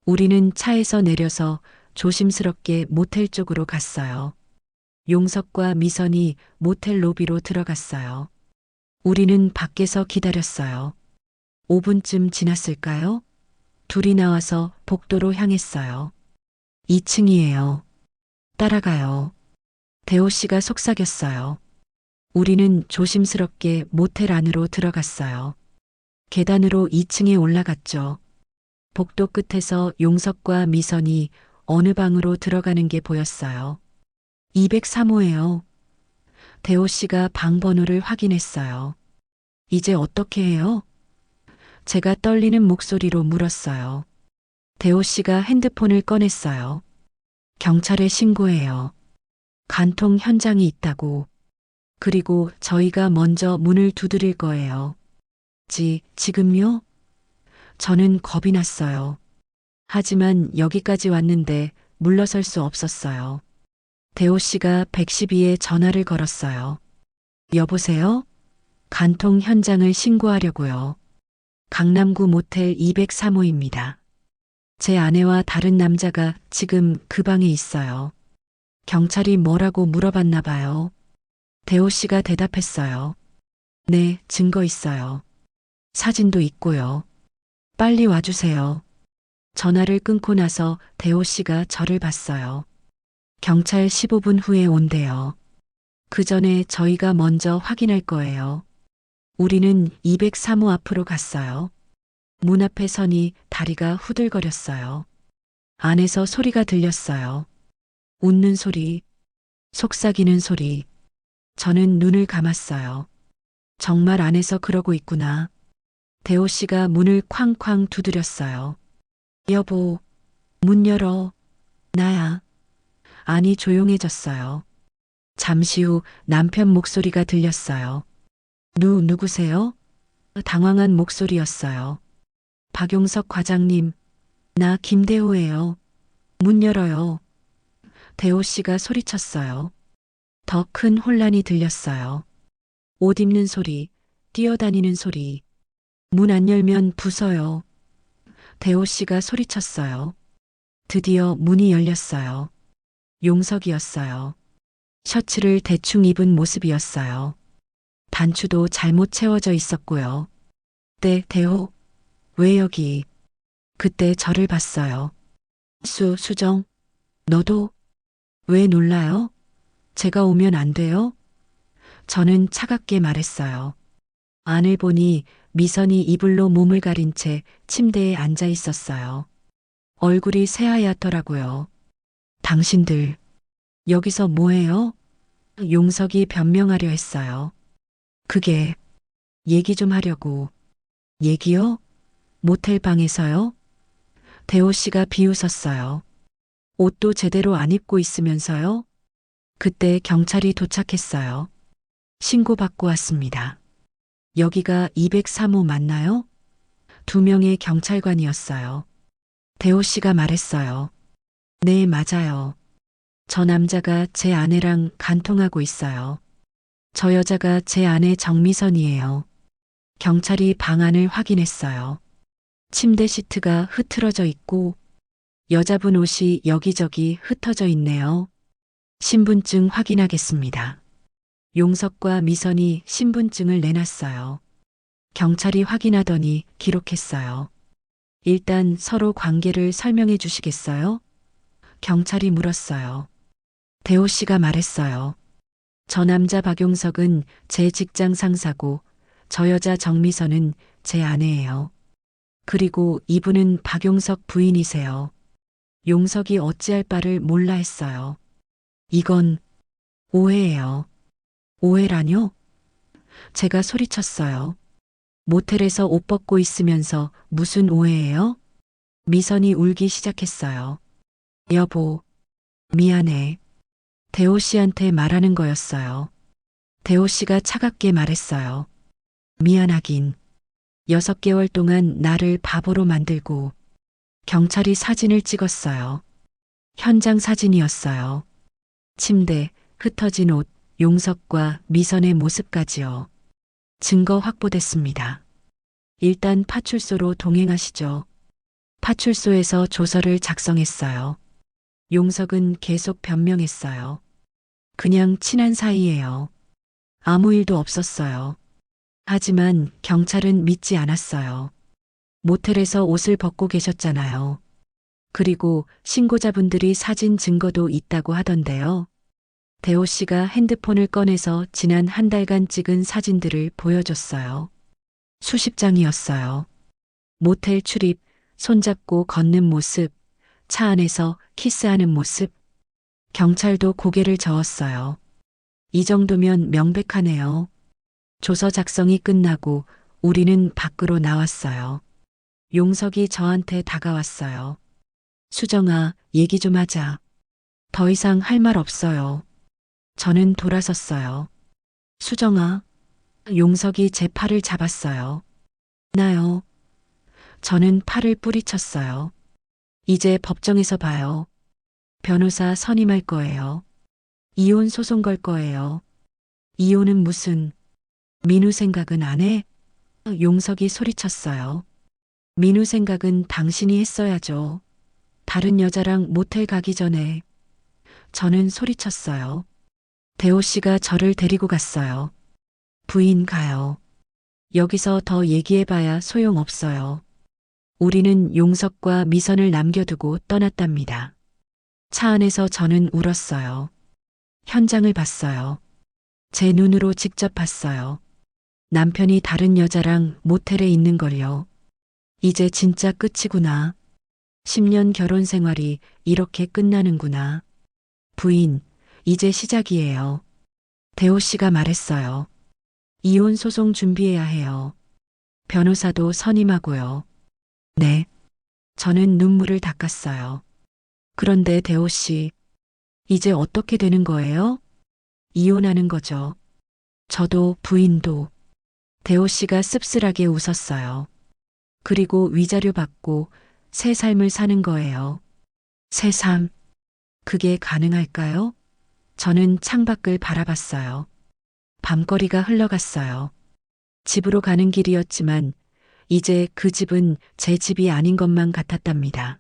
우리는 차에서 내려서 조심스럽게 모텔 쪽으로 갔어요. 용석과 미선이 모텔 로비로 들어갔어요. 우리는 밖에서 기다렸어요. 5분쯤 지났을까요? 둘이 나와서 복도로 향했어요. 2층이에요. 따라가요. 대호 씨가 속삭였어요. 우리는 조심스럽게 모텔 안으로 들어갔어요. 계단으로 2층에 올라갔죠. 복도 끝에서 용석과 미선이 어느 방으로 들어가는 게 보였어요. 203호예요. 대호 씨가 방 번호를 확인했어요. 이제 어떻게 해요? 제가 떨리는 목소리로 물었어요. 대호 씨가 핸드폰을 꺼냈어요. 경찰에 신고해요. 간통 현장이 있다고. 그리고 저희가 먼저 문을 두드릴 거예요. 지금요? 저는 겁이 났어요. 하지만 여기까지 왔는데 물러설 수 없었어요. 대호 씨가 112에 전화를 걸었어요. 여보세요? 간통 현장을 신고하려고요. 강남구 모텔 203호입니다. 제 아내와 다른 남자가 지금 그 방에 있어요. 경찰이 뭐라고 물어봤나 봐요. 대호 씨가 대답했어요. 네, 증거 있어요. 사진도 있고요. 빨리 와주세요. 전화를 끊고 나서 대호 씨가 저를 봤어요. 경찰 15분 후에 온대요. 그 전에 저희가 먼저 확인할 거예요. 우리는 203호 앞으로 갔어요. 문 앞에 서니 다리가 후들거렸어요. 안에서 소리가 들렸어요. 웃는 소리, 속삭이는 소리. 저는 눈을 감았어요. 정말 안에서 그러고 있구나. 대호 씨가 문을 쾅쾅 두드렸어요. 여보, 문 열어. 나야. 안이 조용해졌어요. 잠시 후 남편 목소리가 들렸어요. 누구세요? 당황한 목소리였어요. 박용석 과장님, 나 김대호예요. 문 열어요. 대호 씨가 소리쳤어요. 더 큰 혼란이 들렸어요. 옷 입는 소리, 뛰어다니는 소리. 문 안 열면 부숴요. 대호 씨가 소리쳤어요. 드디어 문이 열렸어요. 용석이었어요. 셔츠를 대충 입은 모습이었어요. 단추도 잘못 채워져 있었고요. 대호, 왜 여기? 그때 저를 봤어요. 수정, 너도? 왜 놀라요? 제가 오면 안 돼요? 저는 차갑게 말했어요. 안을 보니 미선이 이불로 몸을 가린 채 침대에 앉아 있었어요. 얼굴이 새하얗더라고요. 당신들, 여기서 뭐해요? 용석이 변명하려 했어요. 그게, 얘기 좀 하려고. 얘기요? 모텔 방에서요? 대호 씨가 비웃었어요. 옷도 제대로 안 입고 있으면서요? 그때 경찰이 도착했어요. 신고받고 왔습니다. 여기가 203호 맞나요? 2명의 경찰관이었어요. 대호 씨가 말했어요. 네, 맞아요. 저 남자가 제 아내랑 간통하고 있어요. 저 여자가 제 아내 정미선이에요. 경찰이 방 안을 확인했어요. 침대 시트가 흐트러져 있고 여자분 옷이 여기저기 흩어져 있네요. 신분증 확인하겠습니다. 용석과 미선이 신분증을 내놨어요. 경찰이 확인하더니 기록했어요. 일단 서로 관계를 설명해 주시겠어요? 경찰이 물었어요. 대호 씨가 말했어요. 저 남자 박용석은 제 직장 상사고 저 여자 정미선은 제 아내예요. 그리고 이분은 박용석 부인이세요. 용석이 어찌할 바를 몰라 했어요. 이건 오해예요. 오해라뇨? 제가 소리쳤어요. 모텔에서 옷 벗고 있으면서 무슨 오해예요? 미선이 울기 시작했어요. 여보, 미안해. 대호 씨한테 말하는 거였어요. 대호 씨가 차갑게 말했어요. 미안하긴. 6개월 동안 나를 바보로 만들고 경찰이 사진을 찍었어요. 현장 사진이었어요. 침대, 흩어진 옷, 용석과 미선의 모습까지요. 증거 확보됐습니다. 일단 파출소로 동행하시죠. 파출소에서 조서를 작성했어요. 용석은 계속 변명했어요. 그냥 친한 사이예요. 아무 일도 없었어요. 하지만 경찰은 믿지 않았어요. 모텔에서 옷을 벗고 계셨잖아요. 그리고 신고자분들이 사진 증거도 있다고 하던데요. 대호 씨가 핸드폰을 꺼내서 지난 한 달간 찍은 사진들을 보여줬어요. 수십 장이었어요. 모텔 출입, 손잡고 걷는 모습, 차 안에서 키스하는 모습. 경찰도 고개를 저었어요. 이 정도면 명백하네요. 조서 작성이 끝나고 우리는 밖으로 나왔어요. 용석이 저한테 다가왔어요. 수정아, 얘기 좀 하자. 더 이상 할 말 없어요. 저는 돌아섰어요. 수정아, 용석이 제 팔을 잡았어요. 나요. 저는 팔을 뿌리쳤어요. 이제 법정에서 봐요. 변호사 선임할 거예요. 이혼 소송 걸 거예요. 이혼은 무슨, 민우 생각은 안 해? 용석이 소리쳤어요. 민우 생각은 당신이 했어야죠. 다른 여자랑 모텔 가기 전에. 저는 소리쳤어요. 대호 씨가 저를 데리고 갔어요. 부인 가요. 여기서 더 얘기해봐야 소용없어요. 우리는 용석과 미선을 남겨두고 떠났답니다. 차 안에서 저는 울었어요. 현장을 봤어요. 제 눈으로 직접 봤어요. 남편이 다른 여자랑 모텔에 있는 걸요. 이제 진짜 끝이구나. 10년 결혼 생활이 이렇게 끝나는구나. 부인, 이제 시작이에요. 대호 씨가 말했어요. 이혼 소송 준비해야 해요. 변호사도 선임하고요. 네. 저는 눈물을 닦았어요. 그런데 대호 씨, 이제 어떻게 되는 거예요? 이혼하는 거죠. 저도 부인도. 대호 씨가 씁쓸하게 웃었어요. 그리고 위자료 받고 새 삶을 사는 거예요. 새 삶. 그게 가능할까요? 저는 창밖을 바라봤어요. 밤거리가 흘러갔어요. 집으로 가는 길이었지만 이제 그 집은 제 집이 아닌 것만 같았답니다.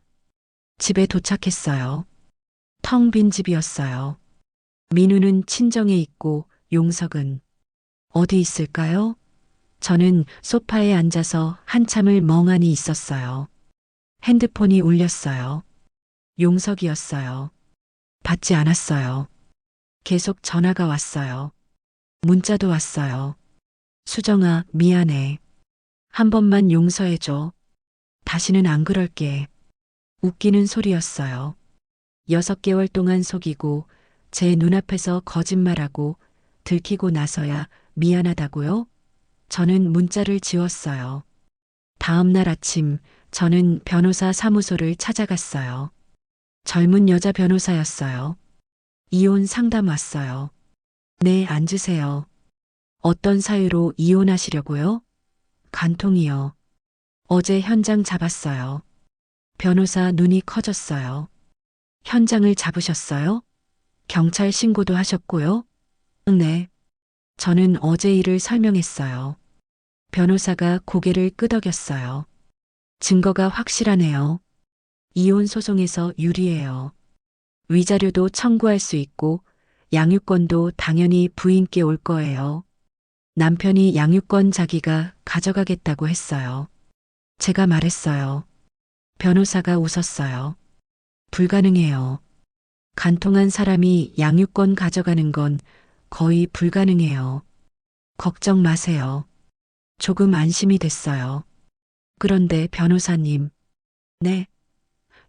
집에 도착했어요. 텅 빈 집이었어요. 민우는 친정에 있고 용석은 어디 있을까요? 저는 소파에 앉아서 한참을 멍하니 있었어요. 핸드폰이 울렸어요. 용석이었어요. 받지 않았어요. 계속 전화가 왔어요. 문자도 왔어요. 수정아, 미안해. 한 번만 용서해줘. 다시는 안 그럴게. 웃기는 소리였어요. 6개월 동안 속이고 제 눈앞에서 거짓말하고 들키고 나서야 미안하다고요? 저는 문자를 지웠어요. 다음 날 아침 저는 변호사 사무소를 찾아갔어요. 젊은 여자 변호사였어요. 이혼 상담 왔어요. 네, 앉으세요. 어떤 사유로 이혼하시려고요? 간통이요. 어제 현장 잡았어요. 변호사 눈이 커졌어요. 현장을 잡으셨어요? 경찰 신고도 하셨고요? 네. 저는 어제 일을 설명했어요. 변호사가 고개를 끄덕였어요. 증거가 확실하네요. 이혼 소송에서 유리해요. 위자료도 청구할 수 있고 양육권도 당연히 부인께 올 거예요. 남편이 양육권 자기가 가져가겠다고 했어요. 제가 말했어요. 변호사가 웃었어요. 불가능해요. 간통한 사람이 양육권 가져가는 건 거의 불가능해요. 걱정 마세요. 조금 안심이 됐어요. 그런데 변호사님, 네.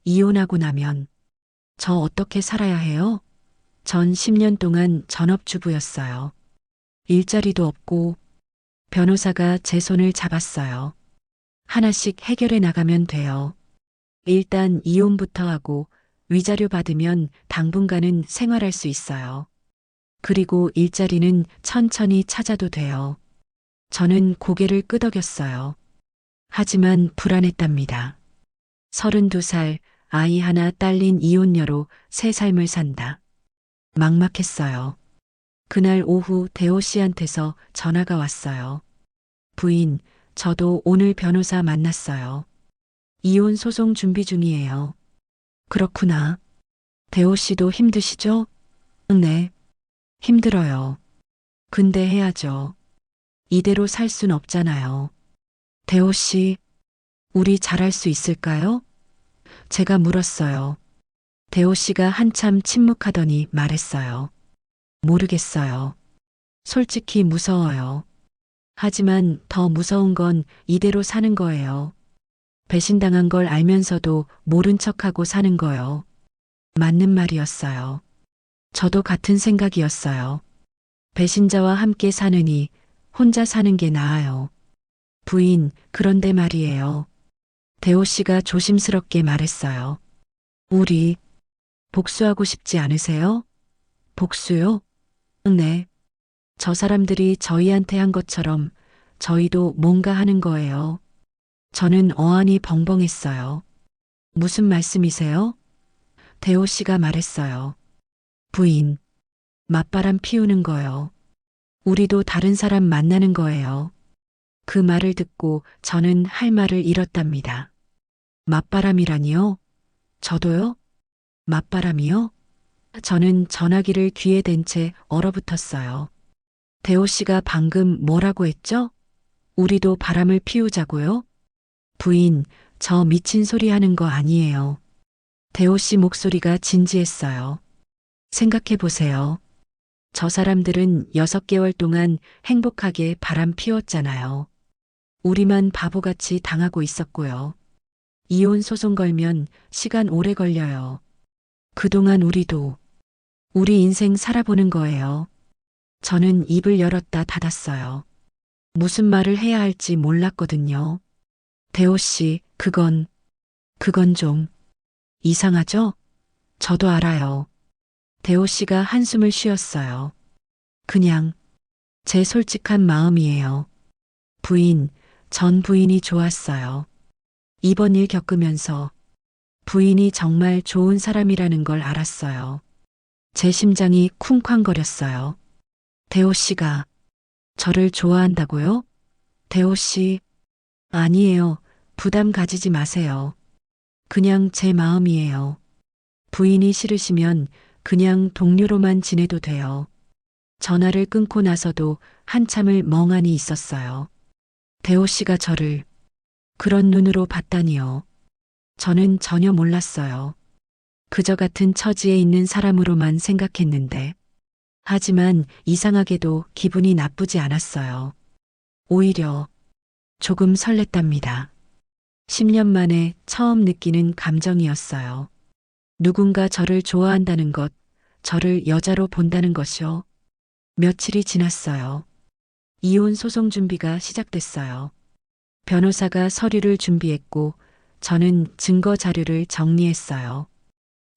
이혼하고 나면 저 어떻게 살아야 해요? 전 10년 동안 전업주부였어요. 일자리도 없고 변호사가 제 손을 잡았어요. 하나씩 해결해 나가면 돼요. 일단 이혼부터 하고 위자료 받으면 당분간은 생활할 수 있어요. 그리고 일자리는 천천히 찾아도 돼요. 저는 고개를 끄덕였어요. 하지만 불안했답니다. 32살, 아이 하나 딸린 이혼녀로 새 삶을 산다. 막막했어요. 그날 오후 대호 씨한테서 전화가 왔어요. 부인, 저도 오늘 변호사 만났어요. 이혼 소송 준비 중이에요. 그렇구나. 대호 씨도 힘드시죠? 네. 힘들어요. 근데 해야죠. 이대로 살 순 없잖아요. 대호 씨, 우리 잘할 수 있을까요? 제가 물었어요. 대호 씨가 한참 침묵하더니 말했어요. 모르겠어요. 솔직히 무서워요. 하지만 더 무서운 건 이대로 사는 거예요. 배신당한 걸 알면서도 모른 척하고 사는 거요. 맞는 말이었어요. 저도 같은 생각이었어요. 배신자와 함께 사느니 혼자 사는 게 나아요. 부인, 그런데 말이에요. 대호 씨가 조심스럽게 말했어요. 우리 복수하고 싶지 않으세요? 복수요? 네. 저 사람들이 저희한테 한 것처럼 저희도 뭔가 하는 거예요. 저는 어안이 벙벙했어요. 무슨 말씀이세요? 대호 씨가 말했어요. 부인, 맞바람 피우는 거요. 우리도 다른 사람 만나는 거예요. 그 말을 듣고 저는 할 말을 잃었답니다. 맞바람이라니요? 저도요? 맞바람이요? 저는 전화기를 귀에 댄 채 얼어붙었어요. 대호 씨가 방금 뭐라고 했죠? 우리도 바람을 피우자고요? 부인, 저 미친 소리 하는 거 아니에요. 대호 씨 목소리가 진지했어요. 생각해 보세요. 저 사람들은 6개월 동안 행복하게 바람 피웠잖아요. 우리만 바보같이 당하고 있었고요. 이혼 소송 걸면 시간 오래 걸려요. 그동안 우리도 우리 인생 살아보는 거예요. 저는 입을 열었다 닫았어요. 무슨 말을 해야 할지 몰랐거든요. 대호 씨, 그건 좀 이상하죠? 저도 알아요. 대호 씨가 한숨을 쉬었어요. 그냥 제 솔직한 마음이에요. 부인, 전 부인이 좋았어요. 이번 일 겪으면서 부인이 정말 좋은 사람이라는 걸 알았어요. 제 심장이 쿵쾅거렸어요. 대호 씨가 저를 좋아한다고요? 대호 씨, 아니에요. 부담 가지지 마세요. 그냥 제 마음이에요. 부인이 싫으시면 그냥 동료로만 지내도 돼요. 전화를 끊고 나서도 한참을 멍하니 있었어요. 대호 씨가 저를 그런 눈으로 봤다니요. 저는 전혀 몰랐어요. 그저 같은 처지에 있는 사람으로만 생각했는데. 하지만 이상하게도 기분이 나쁘지 않았어요. 오히려 조금 설렜답니다. 10년 만에 처음 느끼는 감정이었어요. 누군가 저를 좋아한다는 것, 저를 여자로 본다는 것이요. 며칠이 지났어요. 이혼 소송 준비가 시작됐어요. 변호사가 서류를 준비했고 저는 증거 자료를 정리했어요.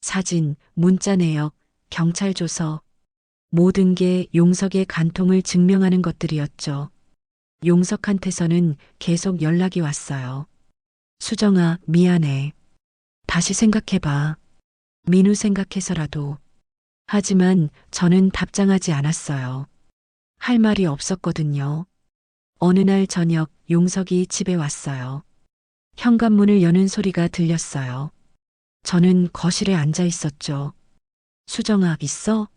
사진, 문자 내역, 경찰 조서, 모든 게 용석의 간통을 증명하는 것들이었죠. 용석한테서는 계속 연락이 왔어요. 수정아, 미안해. 다시 생각해봐. 민우 생각해서라도. 하지만 저는 답장하지 않았어요. 할 말이 없었거든요. 어느 날 저녁 용석이 집에 왔어요. 현관문을 여는 소리가 들렸어요. 저는 거실에 앉아 있었죠. 수정아, 있어?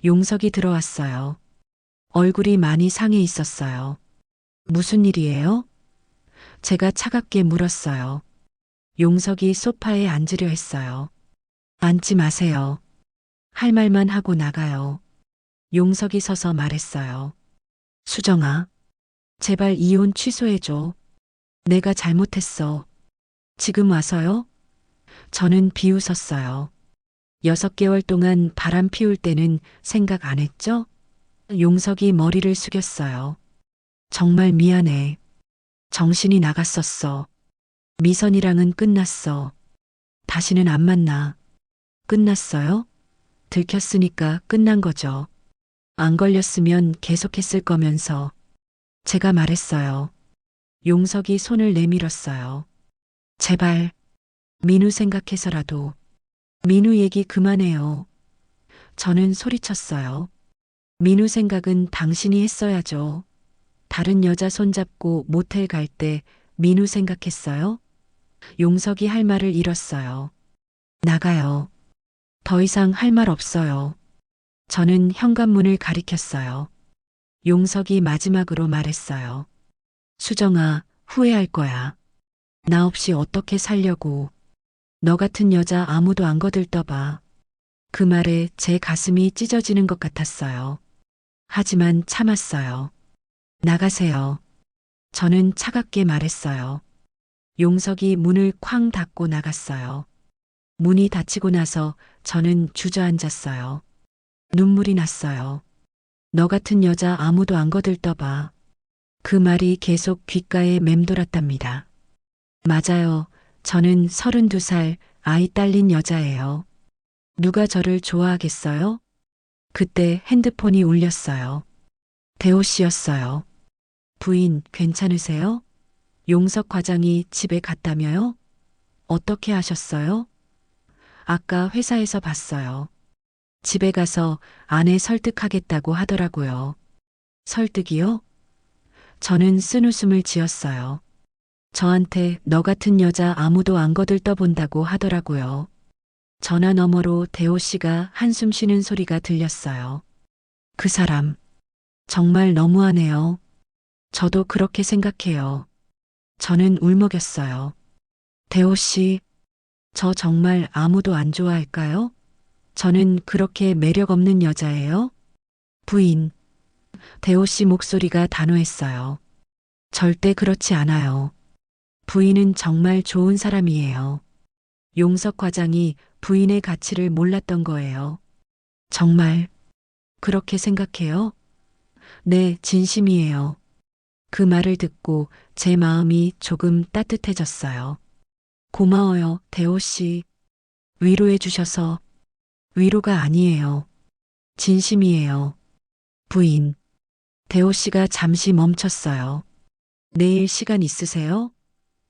용석이 들어왔어요. 얼굴이 많이 상해 있었어요. 무슨 일이에요? 제가 차갑게 물었어요. 용석이 소파에 앉으려 했어요. 앉지 마세요. 할 말만 하고 나가요. 용석이 서서 말했어요. 수정아, 제발 이혼 취소해줘. 내가 잘못했어. 지금 와서요? 저는 비웃었어요. 6개월 동안 바람 피울 때는 생각 안 했죠? 용석이 머리를 숙였어요. 정말 미안해. 정신이 나갔었어. 미선이랑은 끝났어. 다시는 안 만나. 끝났어요? 들켰으니까 끝난 거죠. 안 걸렸으면 계속했을 거면서. 제가 말했어요. 용석이 손을 내밀었어요. 제발, 민우 생각해서라도. 민우 얘기 그만해요. 저는 소리쳤어요. 민우 생각은 당신이 했어야죠. 다른 여자 손잡고 모텔 갈 때 민우 생각했어요? 용석이 할 말을 잃었어요. 나가요. 더 이상 할 말 없어요. 저는 현관문을 가리켰어요. 용석이 마지막으로 말했어요. 수정아, 후회할 거야. 나 없이 어떻게 살려고. 너 같은 여자 아무도 안 거들떠봐. 그 말에 제 가슴이 찢어지는 것 같았어요. 하지만 참았어요. 나가세요. 저는 차갑게 말했어요. 용석이 문을 쾅 닫고 나갔어요. 문이 닫히고 나서 저는 주저앉았어요. 눈물이 났어요. 너 같은 여자 아무도 안 거들떠봐. 그 말이 계속 귓가에 맴돌았답니다. 맞아요. 저는 32살 아이 딸린 여자예요. 누가 저를 좋아하겠어요? 그때 핸드폰이 울렸어요. 대호 씨였어요. 부인, 괜찮으세요? 용석 과장이 집에 갔다며요? 어떻게 하셨어요? 아까 회사에서 봤어요. 집에 가서 아내 설득하겠다고 하더라고요. 설득이요? 저는 쓴웃음을 지었어요. 저한테 너 같은 여자 아무도 안 거들떠본다고 하더라고요. 전화 너머로 대호 씨가 한숨 쉬는 소리가 들렸어요. 그 사람, 정말 너무하네요. 저도 그렇게 생각해요. 저는 울먹였어요. 대호 씨, 저 정말 아무도 안 좋아할까요? 저는 그렇게 매력 없는 여자예요? 부인. 대호 씨 목소리가 단호했어요. 절대 그렇지 않아요. 부인은 정말 좋은 사람이에요. 용석 과장이 부인의 가치를 몰랐던 거예요. 정말 그렇게 생각해요? 네, 진심이에요. 그 말을 듣고 제 마음이 조금 따뜻해졌어요. 고마워요, 대호 씨. 위로해 주셔서. 위로가 아니에요. 진심이에요. 부인. 대호 씨가 잠시 멈췄어요. 내일 시간 있으세요?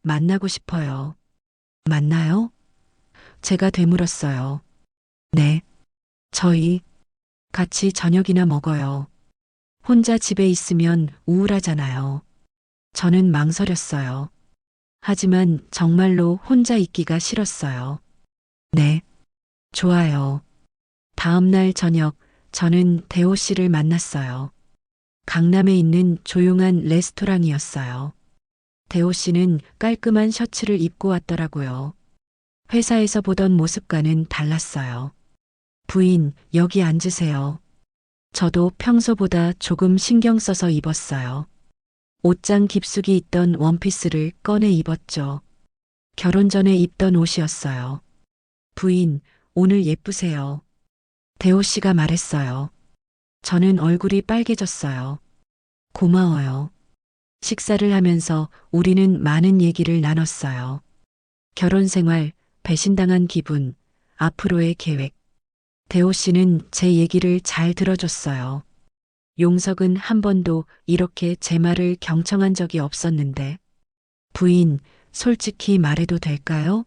만나고 싶어요. 만나요? 제가 되물었어요. 네. 저희 같이 저녁이나 먹어요. 혼자 집에 있으면 우울하잖아요. 저는 망설였어요. 하지만 정말로 혼자 있기가 싫었어요. 네. 좋아요. 다음 날 저녁 저는 대호 씨를 만났어요. 강남에 있는 조용한 레스토랑이었어요. 대호 씨는 깔끔한 셔츠를 입고 왔더라고요. 회사에서 보던 모습과는 달랐어요. 부인, 여기 앉으세요. 저도 평소보다 조금 신경 써서 입었어요. 옷장 깊숙이 있던 원피스를 꺼내 입었죠. 결혼 전에 입던 옷이었어요. 부인, 오늘 예쁘세요. 대호 씨가 말했어요. 저는 얼굴이 빨개졌어요. 고마워요. 식사를 하면서 우리는 많은 얘기를 나눴어요. 결혼 생활, 배신당한 기분, 앞으로의 계획. 대호 씨는 제 얘기를 잘 들어줬어요. 용석은 한 번도 이렇게 제 말을 경청한 적이 없었는데. 부인, 솔직히 말해도 될까요?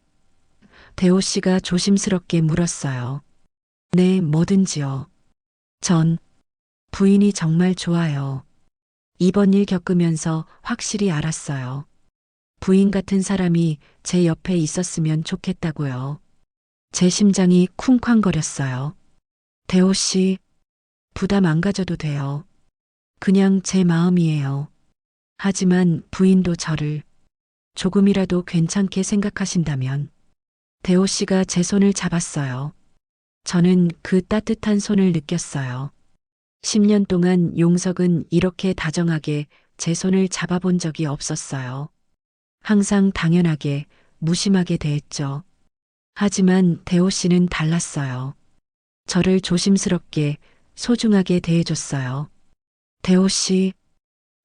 대호 씨가 조심스럽게 물었어요. 네, 뭐든지요. 전 부인이 정말 좋아요. 이번 일 겪으면서 확실히 알았어요. 부인 같은 사람이 제 옆에 있었으면 좋겠다고요. 제 심장이 쿵쾅거렸어요. 대호 씨, 부담 안 가져도 돼요. 그냥 제 마음이에요. 하지만 부인도 저를 조금이라도 괜찮게 생각하신다면. 대호 씨가 제 손을 잡았어요. 저는 그 따뜻한 손을 느꼈어요. 10년 동안 용석은 이렇게 다정하게 제 손을 잡아본 적이 없었어요. 항상 당연하게, 무심하게 대했죠. 하지만 대호 씨는 달랐어요. 저를 조심스럽게, 소중하게 대해줬어요. 대호 씨,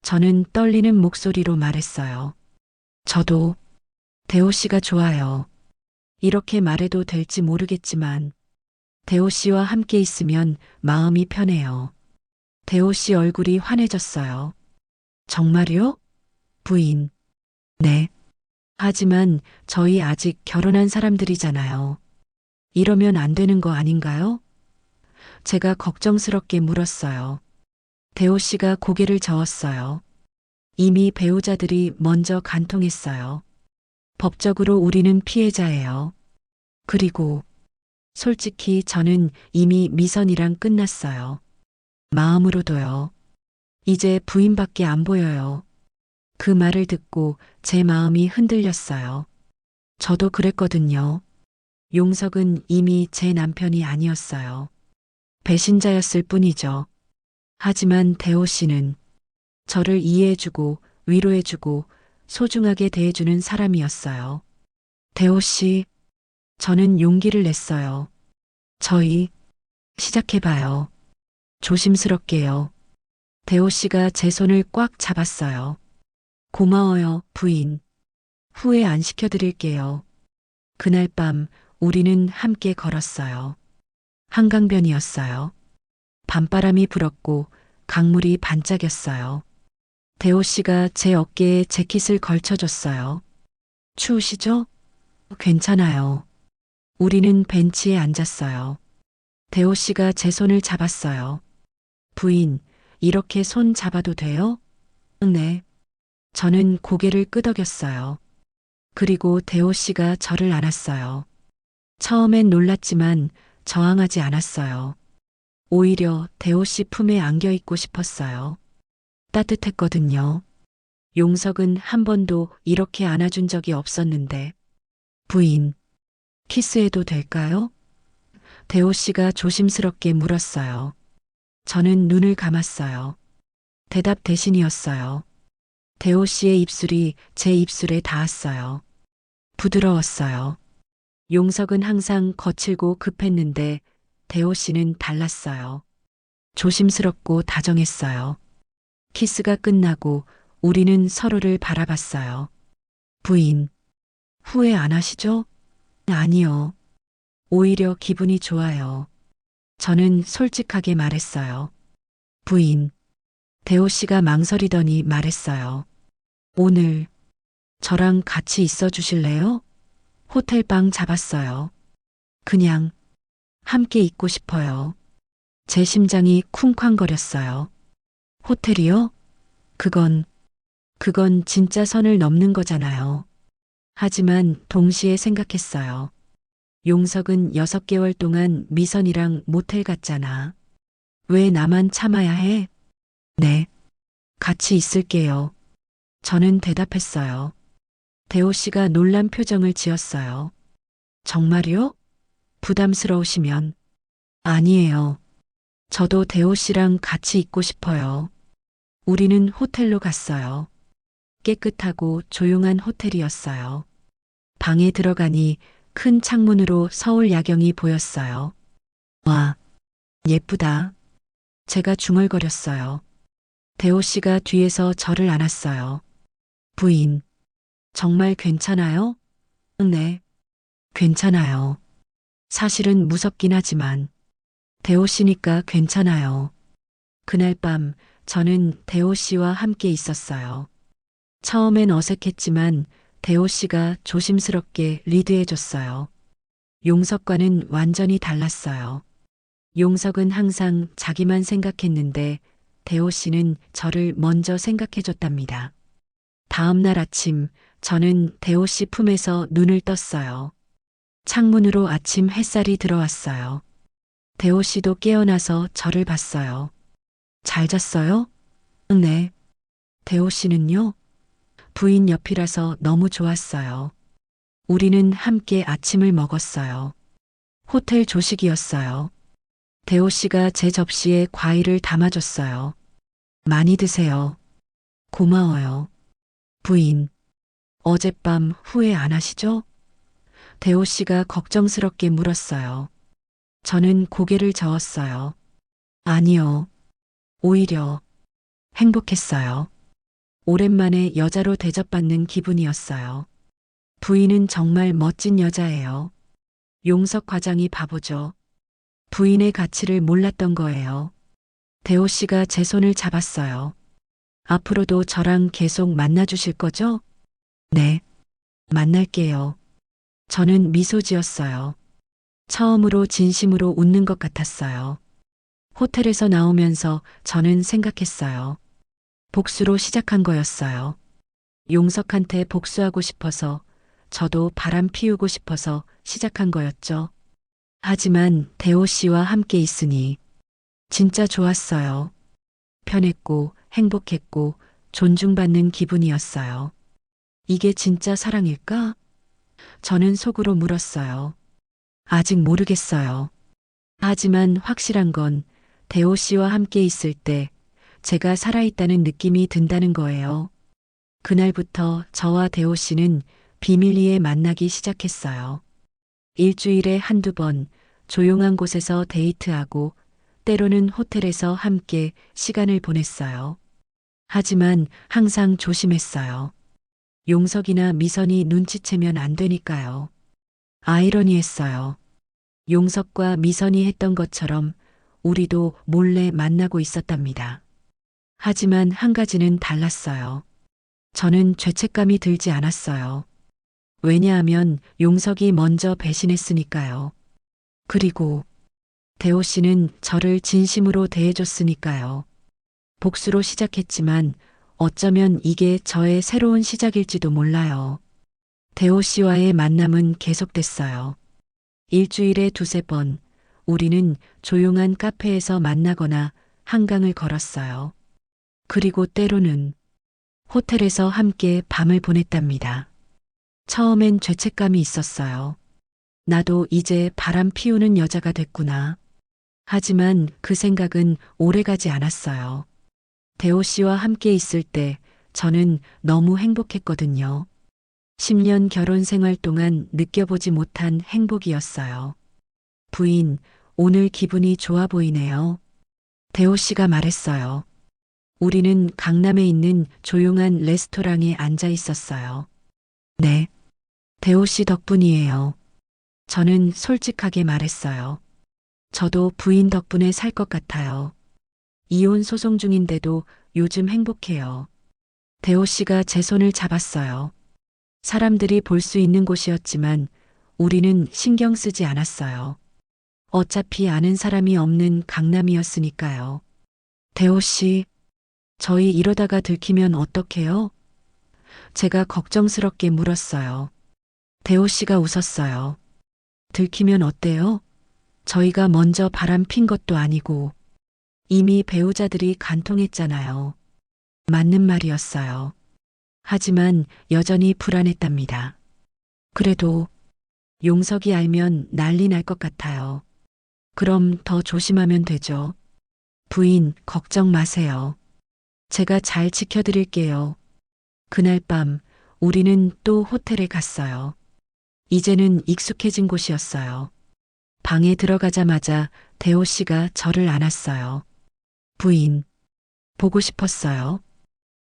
저는 떨리는 목소리로 말했어요. 저도 대호 씨가 좋아요. 이렇게 말해도 될지 모르겠지만 대호 씨와 함께 있으면 마음이 편해요. 대호 씨 얼굴이 환해졌어요. 정말요? 부인. 네. 하지만 저희 아직 결혼한 사람들이잖아요. 이러면 안 되는 거 아닌가요? 제가 걱정스럽게 물었어요. 대호 씨가 고개를 저었어요. 이미 배우자들이 먼저 간통했어요. 법적으로 우리는 피해자예요. 그리고 솔직히 저는 이미 미선이랑 끝났어요. 마음으로도요. 이제 부인밖에 안 보여요. 그 말을 듣고 제 마음이 흔들렸어요. 저도 그랬거든요. 용석은 이미 제 남편이 아니었어요. 배신자였을 뿐이죠. 하지만 대호 씨는 저를 이해해주고 위로해주고 소중하게 대해주는 사람이었어요. 대호 씨, 저는 용기를 냈어요. 저희 시작해봐요. 조심스럽게요. 대호 씨가 제 손을 꽉 잡았어요. 고마워요, 부인. 후회 안 시켜드릴게요. 그날 밤 우리는 함께 걸었어요. 한강변이었어요. 밤바람이 불었고 강물이 반짝였어요. 대호 씨가 제 어깨에 재킷을 걸쳐줬어요. 추우시죠? 괜찮아요. 우리는 벤치에 앉았어요. 대호 씨가 제 손을 잡았어요. 부인, 이렇게 손 잡아도 돼요? 네. 저는 고개를 끄덕였어요. 그리고 대호 씨가 저를 안았어요. 처음엔 놀랐지만 저항하지 않았어요. 오히려 대호 씨 품에 안겨 있고 싶었어요. 따뜻했거든요. 용석은 한 번도 이렇게 안아준 적이 없었는데. 부인, 키스해도 될까요? 대호 씨가 조심스럽게 물었어요. 저는 눈을 감았어요. 대답 대신이었어요. 대호 씨의 입술이 제 입술에 닿았어요. 부드러웠어요. 용석은 항상 거칠고 급했는데 대호 씨는 달랐어요. 조심스럽고 다정했어요. 키스가 끝나고 우리는 서로를 바라봤어요. 부인, 후회 안 하시죠? 아니요. 오히려 기분이 좋아요. 저는 솔직하게 말했어요. 부인, 대호 씨가 망설이더니 말했어요. 오늘 저랑 같이 있어 주실래요? 호텔방 잡았어요. 그냥 함께 있고 싶어요. 제 심장이 쿵쾅거렸어요. 호텔이요? 그건 진짜 선을 넘는 거잖아요. 하지만 동시에 생각했어요. 용석은 6개월 동안 미선이랑 모텔 갔잖아. 왜 나만 참아야 해? 네. 같이 있을게요. 저는 대답했어요. 대호 씨가 놀란 표정을 지었어요. 정말요? 부담스러우시면. 아니에요. 저도 대호 씨랑 같이 있고 싶어요. 우리는 호텔로 갔어요. 깨끗하고 조용한 호텔이었어요. 방에 들어가니 큰 창문으로 서울 야경이 보였어요. 와, 예쁘다. 제가 중얼거렸어요. 대호 씨가 뒤에서 저를 안았어요. 부인, 정말 괜찮아요? 네, 괜찮아요. 사실은 무섭긴 하지만 대호 씨니까 괜찮아요. 그날 밤 저는 대호 씨와 함께 있었어요. 처음엔 어색했지만 대호 씨가 조심스럽게 리드해줬어요. 용석과는 완전히 달랐어요. 용석은 항상 자기만 생각했는데 대호 씨는 저를 먼저 생각해줬답니다. 다음 날 아침 저는 대호 씨 품에서 눈을 떴어요. 창문으로 아침 햇살이 들어왔어요. 대호 씨도 깨어나서 저를 봤어요. 잘 잤어요? 네. 대호 씨는요? 부인 옆이라서 너무 좋았어요. 우리는 함께 아침을 먹었어요. 호텔 조식이었어요. 대호 씨가 제 접시에 과일을 담아줬어요. 많이 드세요. 고마워요. 부인, 어젯밤 후회 안 하시죠? 대호 씨가 걱정스럽게 물었어요. 저는 고개를 저었어요. 아니요. 오히려 행복했어요. 오랜만에 여자로 대접받는 기분이었어요. 부인은 정말 멋진 여자예요. 용석 과장이 바보죠. 부인의 가치를 몰랐던 거예요. 대호 씨가 제 손을 잡았어요. 앞으로도 저랑 계속 만나주실 거죠? 네. 만날게요. 저는 미소 지었어요. 처음으로 진심으로 웃는 것 같았어요. 호텔에서 나오면서 저는 생각했어요. 복수로 시작한 거였어요. 용석한테 복수하고 싶어서, 저도 바람 피우고 싶어서 시작한 거였죠. 하지만 대호 씨와 함께 있으니 진짜 좋았어요. 편했고 행복했고 존중받는 기분이었어요. 이게 진짜 사랑일까? 저는 속으로 물었어요. 아직 모르겠어요. 하지만 확실한 건 대호 씨와 함께 있을 때 제가 살아있다는 느낌이 든다는 거예요. 그날부터 저와 대호 씨는 비밀리에 만나기 시작했어요. 일주일에 한두 번 조용한 곳에서 데이트하고 때로는 호텔에서 함께 시간을 보냈어요. 하지만 항상 조심했어요. 용석이나 미선이 눈치채면 안 되니까요. 아이러니했어요. 용석과 미선이 했던 것처럼 우리도 몰래 만나고 있었답니다. 하지만 한 가지는 달랐어요. 저는 죄책감이 들지 않았어요. 왜냐하면 용석이 먼저 배신했으니까요. 그리고 대호 씨는 저를 진심으로 대해줬으니까요. 복수로 시작했지만 어쩌면 이게 저의 새로운 시작일지도 몰라요. 대호 씨와의 만남은 계속됐어요. 일주일에 2~3번 우리는 조용한 카페에서 만나거나 한강을 걸었어요. 그리고 때로는 호텔에서 함께 밤을 보냈답니다. 처음엔 죄책감이 있었어요. 나도 이제 바람 피우는 여자가 됐구나. 하지만 그 생각은 오래가지 않았어요. 대호 씨와 함께 있을 때 저는 너무 행복했거든요. 10년 결혼 생활 동안 느껴보지 못한 행복이었어요. 부인, 오늘 기분이 좋아 보이네요. 대호 씨가 말했어요. 우리는 강남에 있는 조용한 레스토랑에 앉아 있었어요. 네. 대호 씨 덕분이에요. 저는 솔직하게 말했어요. 저도 부인 덕분에 살 것 같아요. 이혼 소송 중인데도 요즘 행복해요. 대호 씨가 제 손을 잡았어요. 사람들이 볼 수 있는 곳이었지만 우리는 신경 쓰지 않았어요. 어차피 아는 사람이 없는 강남이었으니까요. 대호 씨, 저희 이러다가 들키면 어떡해요? 제가 걱정스럽게 물었어요. 대호 씨가 웃었어요. 들키면 어때요? 저희가 먼저 바람 핀 것도 아니고 이미 배우자들이 간통했잖아요. 맞는 말이었어요. 하지만 여전히 불안했답니다. 그래도 용석이 알면 난리 날 것 같아요. 그럼 더 조심하면 되죠. 부인, 걱정 마세요. 제가 잘 지켜드릴게요. 그날 밤 우리는 또 호텔에 갔어요. 이제는 익숙해진 곳이었어요. 방에 들어가자마자 대호 씨가 저를 안았어요. 부인, 보고 싶었어요.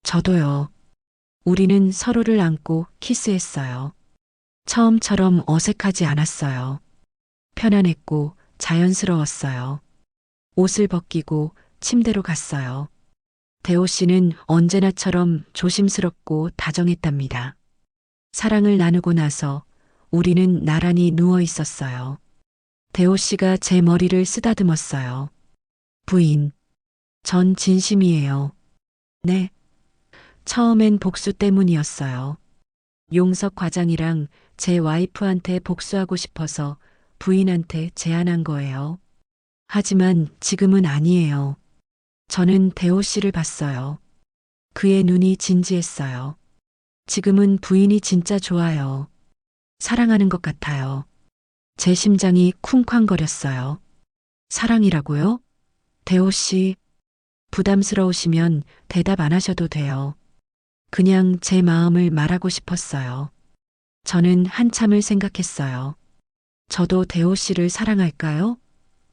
저도요. 우리는 서로를 안고 키스했어요. 처음처럼 어색하지 않았어요. 편안했고 자연스러웠어요. 옷을 벗기고 침대로 갔어요. 대호 씨는 언제나처럼 조심스럽고 다정했답니다. 사랑을 나누고 나서 우리는 나란히 누워 있었어요. 대호 씨가 제 머리를 쓰다듬었어요. 부인, 전 진심이에요. 네. 처음엔 복수 때문이었어요. 용석 과장이랑 제 와이프한테 복수하고 싶어서 부인한테 제안한 거예요. 하지만 지금은 아니에요. 저는 대호 씨를 봤어요. 그의 눈이 진지했어요. 지금은 부인이 진짜 좋아요. 사랑하는 것 같아요. 제 심장이 쿵쾅거렸어요. 사랑이라고요? 대호 씨, 부담스러우시면 대답 안 하셔도 돼요. 그냥 제 마음을 말하고 싶었어요. 저는 한참을 생각했어요. 저도 대호 씨를 사랑할까요?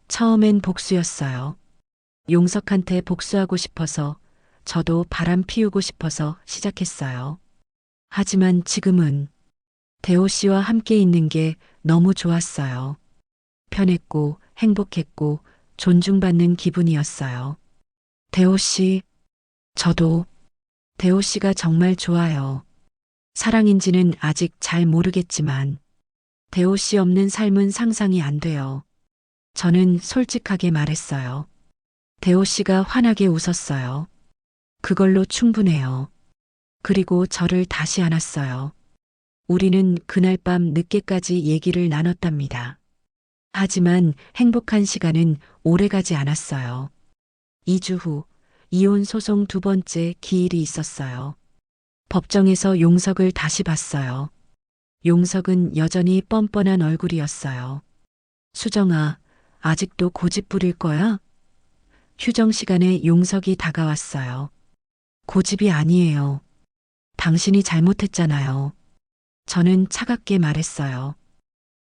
처음엔 복수였어요. 용석한테 복수하고 싶어서, 저도 바람 피우고 싶어서 시작했어요. 하지만 지금은 대호 씨와 함께 있는 게 너무 좋았어요. 편했고 행복했고 존중받는 기분이었어요. 대호 씨, 저도 대호 씨가 정말 좋아요. 사랑인지는 아직 잘 모르겠지만 대호 씨 없는 삶은 상상이 안 돼요. 저는 솔직하게 말했어요. 대호 씨가 환하게 웃었어요. 그걸로 충분해요. 그리고 저를 다시 안았어요. 우리는 그날 밤 늦게까지 얘기를 나눴답니다. 하지만 행복한 시간은 오래가지 않았어요. 2주 후 이혼 소송 두 번째 기일이 있었어요. 법정에서 용석을 다시 봤어요. 용석은 여전히 뻔뻔한 얼굴이었어요. 수정아, 아직도 고집 부릴 거야? 휴정 시간에 용석이 다가왔어요. 고집이 아니에요. 당신이 잘못했잖아요. 저는 차갑게 말했어요.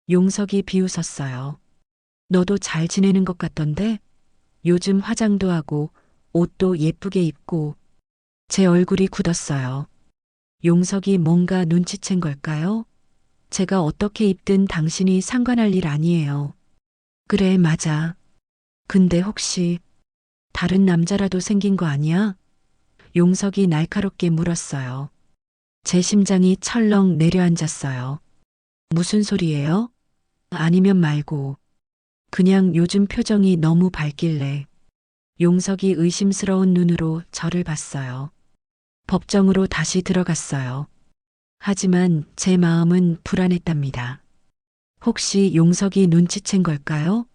용석이 비웃었어요. 너도 잘 지내는 것 같던데? 요즘 화장도 하고 옷도 예쁘게 입고. 제 얼굴이 굳었어요. 용석이 뭔가 눈치챈 걸까요? 제가 어떻게 입든 당신이 상관할 일 아니에요. 그래, 맞아. 근데 혹시 다른 남자라도 생긴 거 아니야? 용석이 날카롭게 물었어요. 제 심장이 철렁 내려앉았어요. 무슨 소리예요? 아니면 말고. 그냥 요즘 표정이 너무 밝길래. 용석이 의심스러운 눈으로 저를 봤어요. 법정으로 다시 들어갔어요. 하지만 제 마음은 불안했답니다. 혹시 용석이 눈치챈 걸까요?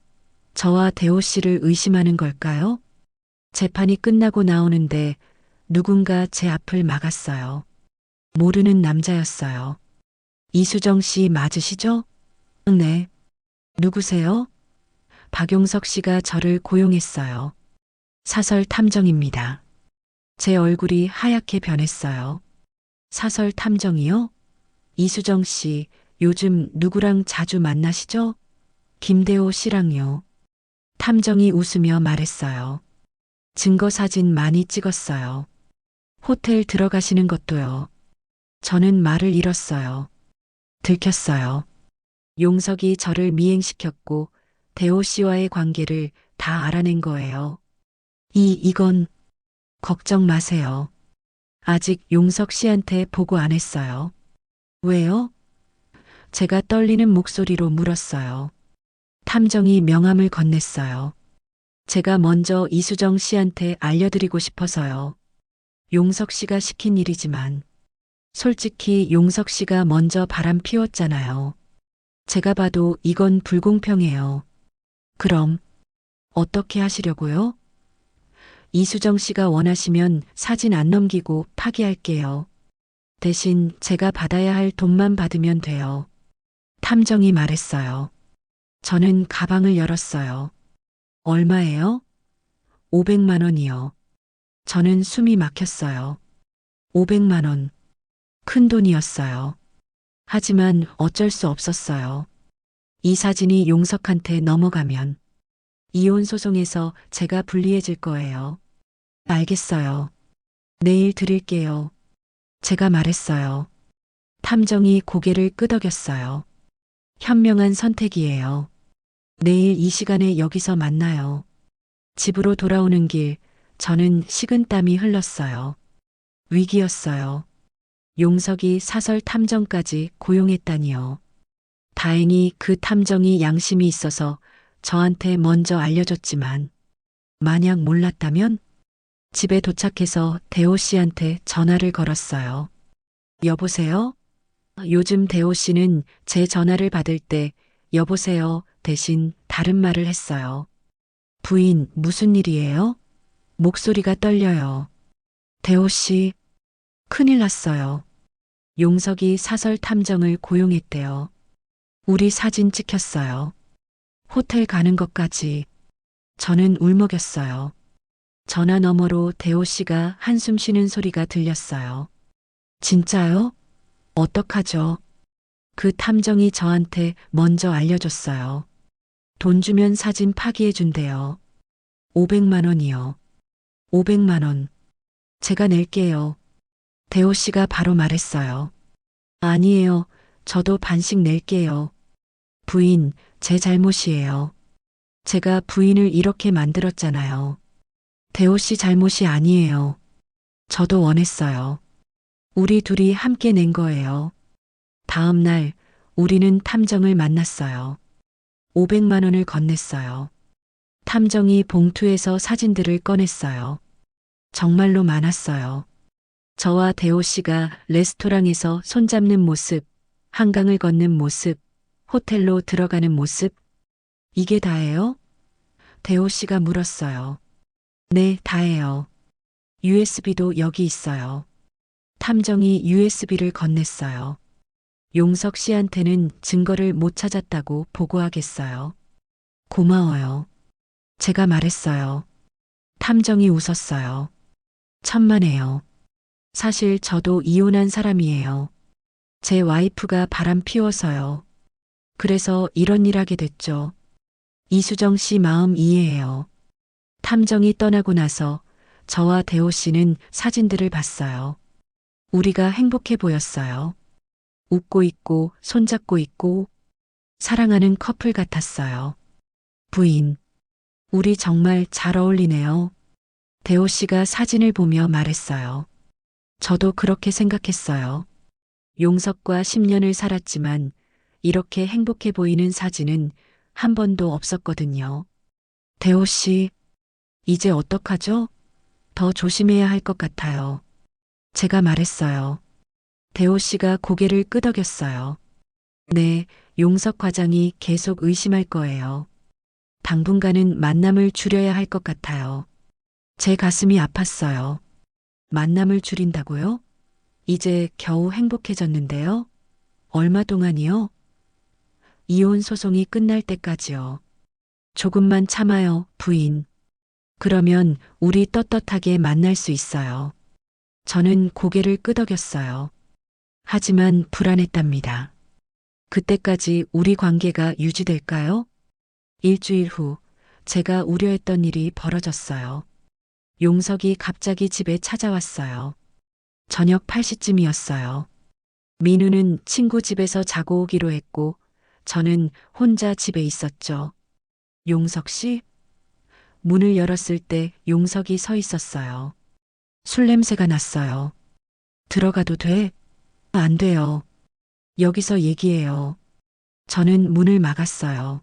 저와 대호 씨를 의심하는 걸까요? 재판이 끝나고 나오는데 누군가 제 앞을 막았어요. 모르는 남자였어요. 이수정 씨 맞으시죠? 네. 누구세요? 박용석 씨가 저를 고용했어요. 사설 탐정입니다. 제 얼굴이 하얗게 변했어요. 사설 탐정이요? 이수정 씨, 요즘 누구랑 자주 만나시죠? 김대호 씨랑요. 탐정이 웃으며 말했어요. 증거 사진 많이 찍었어요. 호텔 들어가시는 것도요. 저는 말을 잃었어요. 들켰어요. 용석이 저를 미행시켰고 대호 씨와의 관계를 다 알아낸 거예요. 이건 걱정 마세요. 아직 용석 씨한테 보고 안 했어요. 왜요? 제가 떨리는 목소리로 물었어요. 탐정이 명함을 건넸어요. 제가 먼저 이수정 씨한테 알려드리고 싶어서요. 용석 씨가 시킨 일이지만 솔직히 용석 씨가 먼저 바람 피웠잖아요. 제가 봐도 이건 불공평해요. 그럼 어떻게 하시려고요? 이수정 씨가 원하시면 사진 안 넘기고 파기할게요. 대신 제가 받아야 할 돈만 받으면 돼요. 탐정이 말했어요. 저는 가방을 열었어요. 얼마예요? 500만 원이요. 저는 숨이 막혔어요. 500만 원. 큰 돈이었어요. 하지만 어쩔 수 없었어요. 이 사진이 용석한테 넘어가면 이혼 소송에서 제가 불리해질 거예요. 알겠어요. 내일 드릴게요. 제가 말했어요. 탐정이 고개를 끄덕였어요. 현명한 선택이에요. 내일 이 시간에 여기서 만나요. 집으로 돌아오는 길, 저는 식은땀이 흘렀어요. 위기였어요. 용석이 사설 탐정까지 고용했다니요. 다행히 그 탐정이 양심이 있어서 저한테 먼저 알려줬지만, 만약 몰랐다면? 집에 도착해서 대호 씨한테 전화를 걸었어요. 여보세요? 요즘 대호 씨는 제 전화를 받을 때 여보세요 대신 다른 말을 했어요. 부인, 무슨 일이에요? 목소리가 떨려요. 대호 씨, 큰일 났어요. 용석이 사설 탐정을 고용했대요. 우리 사진 찍혔어요. 호텔 가는 것까지. 저는 울먹였어요. 전화 너머로 대호 씨가 한숨 쉬는 소리가 들렸어요. 진짜요? 어떡하죠? 그 탐정이 저한테 먼저 알려줬어요. 돈 주면 사진 파기해 준대요. 500만 원이요. 500만 원. 제가 낼게요. 대호 씨가 바로 말했어요. 아니에요. 저도 반씩 낼게요. 부인, 제 잘못이에요. 제가 부인을 이렇게 만들었잖아요. 대호 씨 잘못이 아니에요. 저도 원했어요. 우리 둘이 함께 낸 거예요. 다음 날 우리는 탐정을 만났어요. 500만 원을 건넸어요. 탐정이 봉투에서 사진들을 꺼냈어요. 정말로 많았어요. 저와 대호 씨가 레스토랑에서 손잡는 모습, 한강을 걷는 모습, 호텔로 들어가는 모습. 이게 다예요? 대호 씨가 물었어요. 네, 다예요. USB도 여기 있어요. 탐정이 USB를 건넸어요. 용석 씨한테는 증거를 못 찾았다고 보고하겠어요. 고마워요. 제가 말했어요. 탐정이 웃었어요. 천만에요. 사실 저도 이혼한 사람이에요. 제 와이프가 바람 피워서요. 그래서 이런 일 하게 됐죠. 이수정 씨 마음 이해해요. 탐정이 떠나고 나서 저와 대호 씨는 사진들을 봤어요. 우리가 행복해 보였어요. 웃고 있고 손잡고 있고 사랑하는 커플 같았어요. 부인, 우리 정말 잘 어울리네요. 대호 씨가 사진을 보며 말했어요. 저도 그렇게 생각했어요. 용석과 10년을 살았지만 이렇게 행복해 보이는 사진은 한 번도 없었거든요. 대호 씨, 이제 어떡하죠? 더 조심해야 할 것 같아요. 제가 말했어요. 대호 씨가 고개를 끄덕였어요. 네, 용석 과장이 계속 의심할 거예요. 당분간은 만남을 줄여야 할 것 같아요. 제 가슴이 아팠어요. 만남을 줄인다고요? 이제 겨우 행복해졌는데요? 얼마 동안이요? 이혼 소송이 끝날 때까지요. 조금만 참아요, 부인. 그러면 우리 떳떳하게 만날 수 있어요. 저는 고개를 끄덕였어요. 하지만 불안했답니다. 그때까지 우리 관계가 유지될까요? 일주일 후 제가 우려했던 일이 벌어졌어요. 용석이 갑자기 집에 찾아왔어요. 저녁 8시쯤이었어요. 민우는 친구 집에서 자고 오기로 했고 저는 혼자 집에 있었죠. 용석 씨? 문을 열었을 때 용석이 서 있었어요. 술 냄새가 났어요. 들어가도 돼? 안 돼요. 여기서 얘기해요. 저는 문을 막았어요.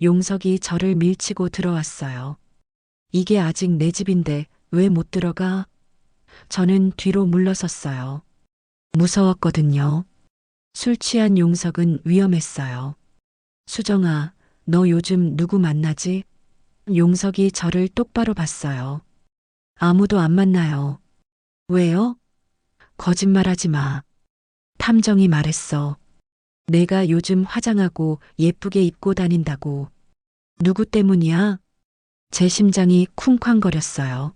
용석이 저를 밀치고 들어왔어요. 이게 아직 내 집인데 왜 못 들어가? 저는 뒤로 물러섰어요. 무서웠거든요. 술 취한 용석은 위험했어요. 수정아, 너 요즘 누구 만나지? 용석이 저를 똑바로 봤어요. 아무도 안 만나요. 왜요? 거짓말하지 마. 탐정이 말했어. 내가 요즘 화장하고 예쁘게 입고 다닌다고. 누구 때문이야? 제 심장이 쿵쾅거렸어요.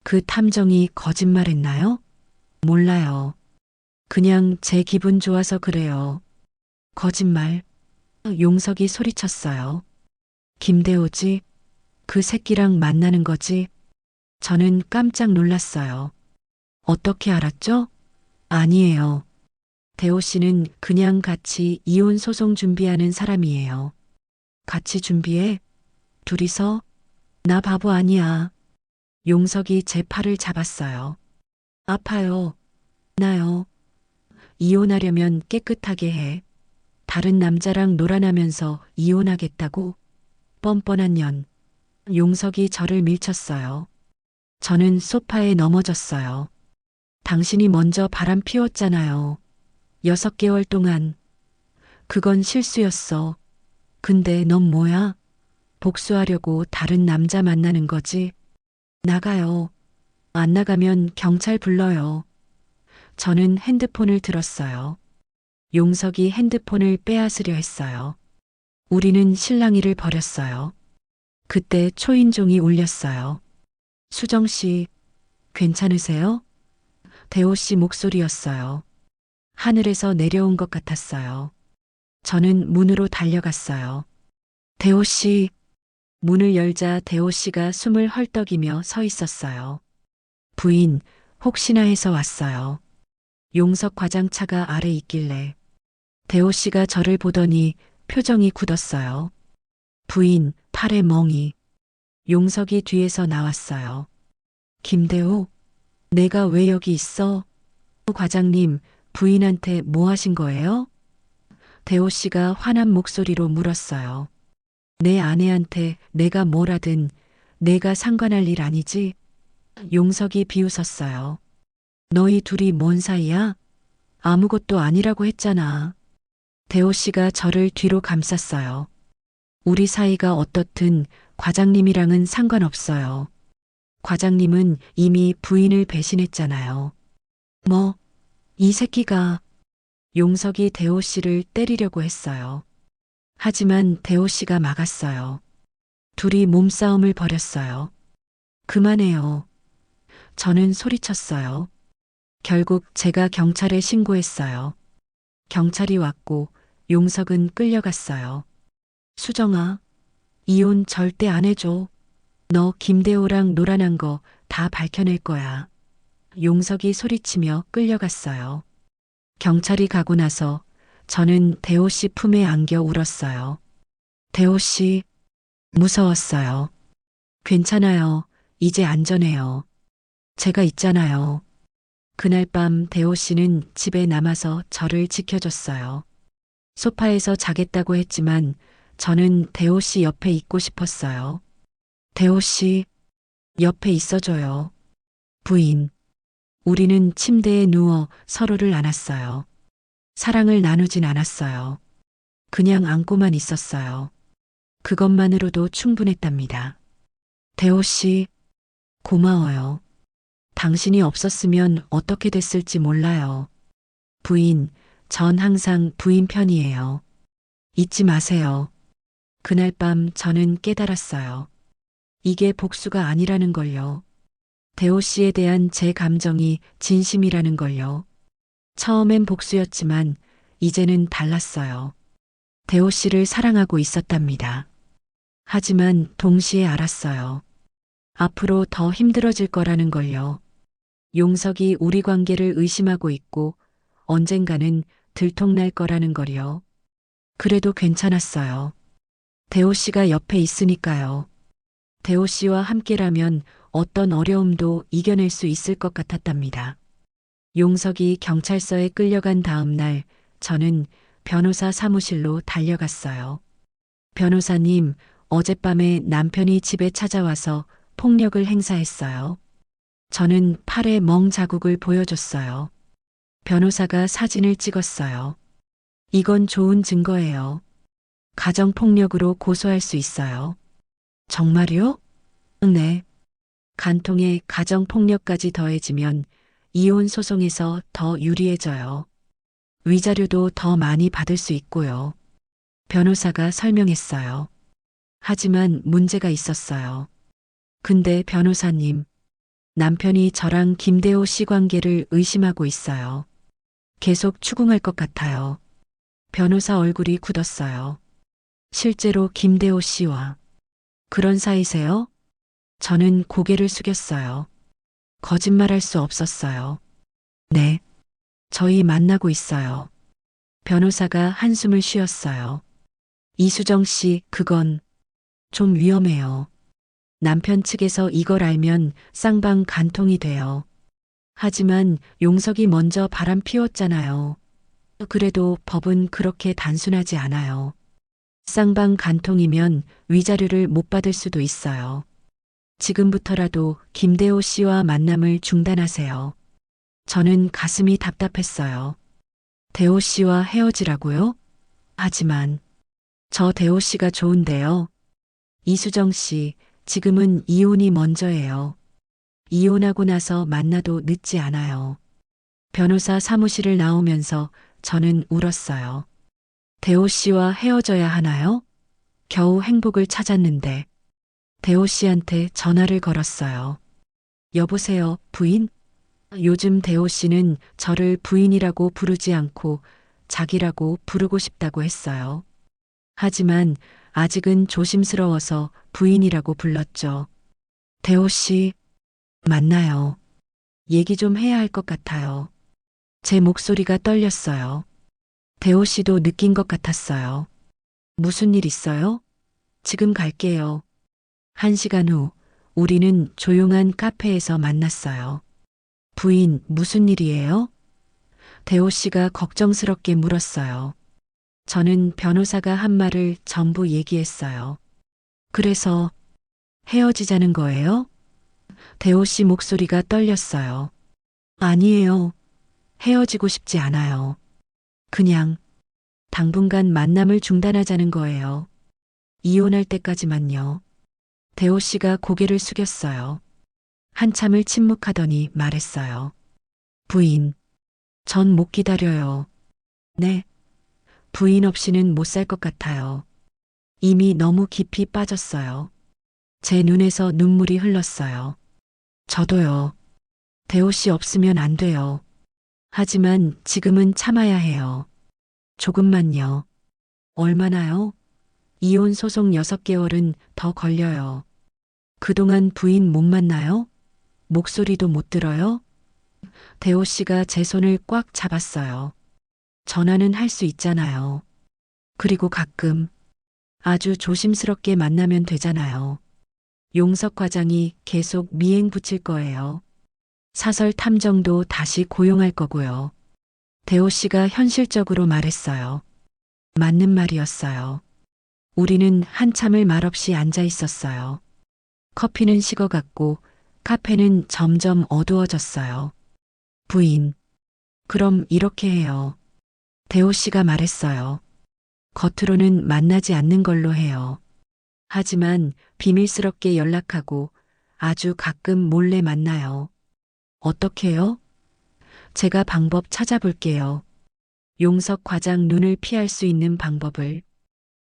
그 탐정이 거짓말했나요? 몰라요. 그냥 제 기분 좋아서 그래요. 거짓말. 용석이 소리쳤어요. 김대호지? 그 새끼랑 만나는 거지? 저는 깜짝 놀랐어요. 어떻게 알았죠? 아니에요. 대호 씨는 그냥 같이 이혼 소송 준비하는 사람이에요. 같이 준비해? 둘이서? 나 바보 아니야. 용석이 제 팔을 잡았어요. 아파요. 나요. 이혼하려면 깨끗하게 해. 다른 남자랑 놀아나면서 이혼하겠다고? 뻔뻔한 년. 용석이 저를 밀쳤어요. 저는 소파에 넘어졌어요. 당신이 먼저 바람 피웠잖아요. 6개월 동안. 그건 실수였어. 근데 넌 뭐야? 복수하려고 다른 남자 만나는 거지? 나가요. 안 나가면 경찰 불러요. 저는 핸드폰을 들었어요. 용석이 핸드폰을 빼앗으려 했어요. 우리는 실랑이를 벌였어요. 그때 초인종이 울렸어요. 수정 씨, 괜찮으세요? 대호 씨 목소리였어요. 하늘에서 내려온 것 같았어요. 저는 문으로 달려갔어요. 대호 씨, 문을 열자 대호 씨가 숨을 헐떡이며 서 있었어요. 부인, 혹시나 해서 왔어요. 용석 과장차가 아래 있길래. 대호 씨가 저를 보더니 표정이 굳었어요. 부인, 팔에 멍이. 용석이 뒤에서 나왔어요. 김대호, 내가 왜 여기 있어? 과장님, 부인한테 뭐 하신 거예요? 대호 씨가 화난 목소리로 물었어요. 내 아내한테 내가 뭘 하든 내가 상관할 일 아니지? 용석이 비웃었어요. 너희 둘이 뭔 사이야? 아무것도 아니라고 했잖아. 대호 씨가 저를 뒤로 감쌌어요. 우리 사이가 어떻든 과장님이랑은 상관없어요. 과장님은 이미 부인을 배신했잖아요. 뭐, 이 새끼가. 용석이 대호 씨를 때리려고 했어요. 하지만 대호 씨가 막았어요. 둘이 몸싸움을 벌였어요. 그만해요. 저는 소리쳤어요. 결국 제가 경찰에 신고했어요. 경찰이 왔고 용석은 끌려갔어요. 수정아, 이혼 절대 안 해줘. 너 김대호랑 놀아난 거 다 밝혀낼 거야. 용석이 소리치며 끌려갔어요. 경찰이 가고 나서 저는 대호 씨 품에 안겨 울었어요. 대호 씨, 무서웠어요. 괜찮아요. 이제 안전해요. 제가 있잖아요. 그날 밤 대호 씨는 집에 남아서 저를 지켜줬어요. 소파에서 자겠다고 했지만 저는 대호 씨 옆에 있고 싶었어요. 대호 씨, 옆에 있어줘요. 부인. 우리는 침대에 누워 서로를 안았어요. 사랑을 나누진 않았어요. 그냥 안고만 있었어요. 그것만으로도 충분했답니다. 대호 씨, 고마워요. 당신이 없었으면 어떻게 됐을지 몰라요. 부인, 전 항상 부인 편이에요. 잊지 마세요. 그날 밤 저는 깨달았어요. 이게 복수가 아니라는 걸요. 대호 씨에 대한 제 감정이 진심이라는 걸요. 처음엔 복수였지만 이제는 달랐어요. 대호 씨를 사랑하고 있었답니다. 하지만 동시에 알았어요. 앞으로 더 힘들어질 거라는 걸요. 용석이 우리 관계를 의심하고 있고 언젠가는 들통날 거라는 걸요. 그래도 괜찮았어요. 대호 씨가 옆에 있으니까요. 대호 씨와 함께라면 어떤 어려움도 이겨낼 수 있을 것 같았답니다. 용석이 경찰서에 끌려간 다음 날 저는 변호사 사무실로 달려갔어요. 변호사님, 어젯밤에 남편이 집에 찾아와서 폭력을 행사했어요. 저는 팔에 멍 자국을 보여줬어요. 변호사가 사진을 찍었어요. 이건 좋은 증거예요. 가정폭력으로 고소할 수 있어요. 정말요? 네. 간통에 가정폭력까지 더해지면 이혼 소송에서 더 유리해져요. 위자료도 더 많이 받을 수 있고요. 변호사가 설명했어요. 하지만 문제가 있었어요. 근데 변호사님, 남편이 저랑 김대호 씨 관계를 의심하고 있어요. 계속 추궁할 것 같아요. 변호사 얼굴이 굳었어요. 실제로 김대호 씨와 그런 사이세요? 저는 고개를 숙였어요. 거짓말할 수 없었어요. 네. 저희 만나고 있어요. 변호사가 한숨을 쉬었어요. 이수정 씨, 그건 좀 위험해요. 남편 측에서 이걸 알면 쌍방 간통이 돼요. 하지만 용석이 먼저 바람 피웠잖아요. 그래도 법은 그렇게 단순하지 않아요. 쌍방 간통이면 위자료를 못 받을 수도 있어요. 지금부터라도 김대호 씨와 만남을 중단하세요. 저는 가슴이 답답했어요. 대호 씨와 헤어지라고요? 하지만 저 대호 씨가 좋은데요. 이수정 씨, 지금은 이혼이 먼저예요. 이혼하고 나서 만나도 늦지 않아요. 변호사 사무실을 나오면서 저는 울었어요. 대호 씨와 헤어져야 하나요? 겨우 행복을 찾았는데. 대호 씨한테 전화를 걸었어요. 여보세요, 부인? 요즘 대호 씨는 저를 부인이라고 부르지 않고 자기라고 부르고 싶다고 했어요. 하지만 아직은 조심스러워서 부인이라고 불렀죠. 대호 씨, 만나요. 얘기 좀 해야 할 것 같아요. 제 목소리가 떨렸어요. 대호 씨도 느낀 것 같았어요. 무슨 일 있어요? 지금 갈게요. 1시간 후 우리는 조용한 카페에서 만났어요. 부인, 무슨 일이에요? 대호 씨가 걱정스럽게 물었어요. 저는 변호사가 한 말을 전부 얘기했어요. 그래서 헤어지자는 거예요? 대호 씨 목소리가 떨렸어요. 아니에요. 헤어지고 싶지 않아요. 그냥 당분간 만남을 중단하자는 거예요. 이혼할 때까지만요. 대호 씨가 고개를 숙였어요. 한참을 침묵하더니 말했어요. 부인, 전 못 기다려요. 네. 부인 없이는 못 살 것 같아요. 이미 너무 깊이 빠졌어요. 제 눈에서 눈물이 흘렀어요. 저도요. 대호 씨 없으면 안 돼요. 하지만 지금은 참아야 해요. 조금만요. 얼마나요? 이혼 소송 6개월은 더 걸려요. 그동안 부인 못 만나요? 목소리도 못 들어요? 대호 씨가 제 손을 꽉 잡았어요. 전화는 할 수 있잖아요. 그리고 가끔 아주 조심스럽게 만나면 되잖아요. 용석 과장이 계속 미행 붙일 거예요. 사설 탐정도 다시 고용할 거고요. 대호 씨가 현실적으로 말했어요. 맞는 말이었어요. 우리는 한참을 말없이 앉아 있었어요. 커피는 식어갔고 카페는 점점 어두워졌어요. 부인, 그럼 이렇게 해요. 대호 씨가 말했어요. 겉으로는 만나지 않는 걸로 해요. 하지만 비밀스럽게 연락하고 아주 가끔 몰래 만나요. 어떻게요? 제가 방법 찾아볼게요. 용석 과장 눈을 피할 수 있는 방법을.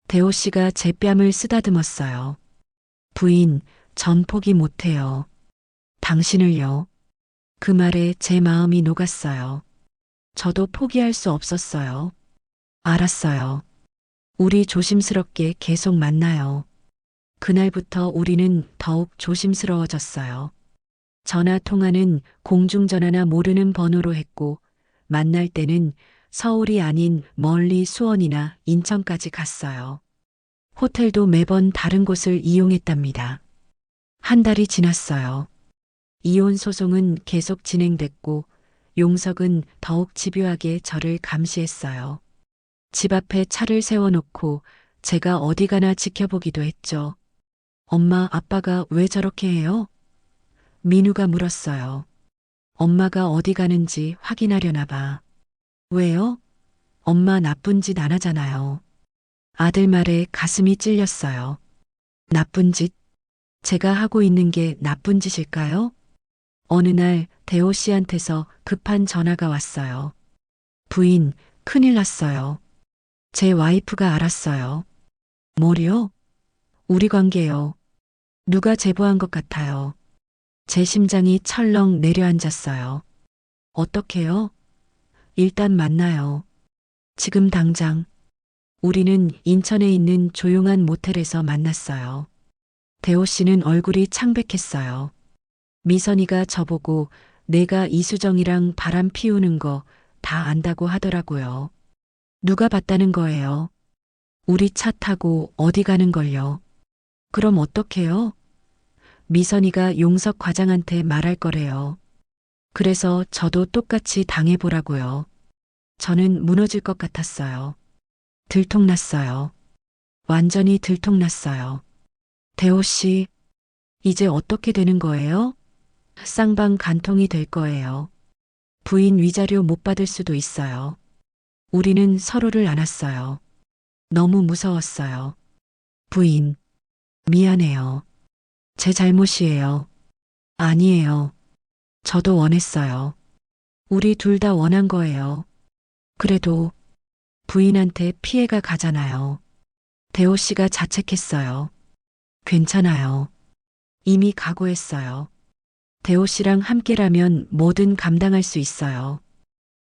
대호 씨가 제 뺨을 쓰다듬었어요. 부인, 전 포기 못해요. 당신을요. 그 말에 제 마음이 녹았어요. 저도 포기할 수 없었어요. 알았어요. 우리 조심스럽게 계속 만나요. 그날부터 우리는 더욱 조심스러워졌어요. 전화 통화는 공중전화나 모르는 번호로 했고, 만날 때는 서울이 아닌 멀리 수원이나 인천까지 갔어요. 호텔도 매번 다른 곳을 이용했답니다. 한 달이 지났어요. 이혼 소송은 계속 진행됐고, 용석은 더욱 집요하게 저를 감시했어요. 집 앞에 차를 세워놓고 제가 어디 가나 지켜보기도 했죠. 엄마, 아빠가 왜 저렇게 해요? 민우가 물었어요. 엄마가 어디 가는지 확인하려나 봐. 왜요? 엄마 나쁜 짓 안 하잖아요. 아들 말에 가슴이 찔렸어요. 나쁜 짓? 제가 하고 있는 게 나쁜 짓일까요? 어느 날 대호 씨한테서 급한 전화가 왔어요. 부인, 큰일 났어요. 제 와이프가 알았어요. 뭐요? 우리 관계요. 누가 제보한 것 같아요. 제 심장이 철렁 내려앉았어요. 어떻게요? 일단 만나요. 지금 당장. 우리는 인천에 있는 조용한 모텔에서 만났어요. 대호 씨는 얼굴이 창백했어요. 미선이가 저보고 내가 이수정이랑 바람 피우는 거 다 안다고 하더라고요. 누가 봤다는 거예요? 우리 차 타고 어디 가는 걸요? 그럼 어떡해요? 미선이가 용석 과장한테 말할 거래요. 그래서 저도 똑같이 당해보라고요. 저는 무너질 것 같았어요. 들통났어요. 완전히 들통났어요. 대호 씨, 이제 어떻게 되는 거예요? 쌍방 간통이 될 거예요. 부인 위자료 못 받을 수도 있어요. 우리는 서로를 안았어요. 너무 무서웠어요. 부인, 미안해요. 제 잘못이에요. 아니에요. 저도 원했어요. 우리 둘 다 원한 거예요. 그래도 부인한테 피해가 가잖아요. 대호 씨가 자책했어요. 괜찮아요. 이미 각오했어요. 대호 씨랑 함께라면 뭐든 감당할 수 있어요.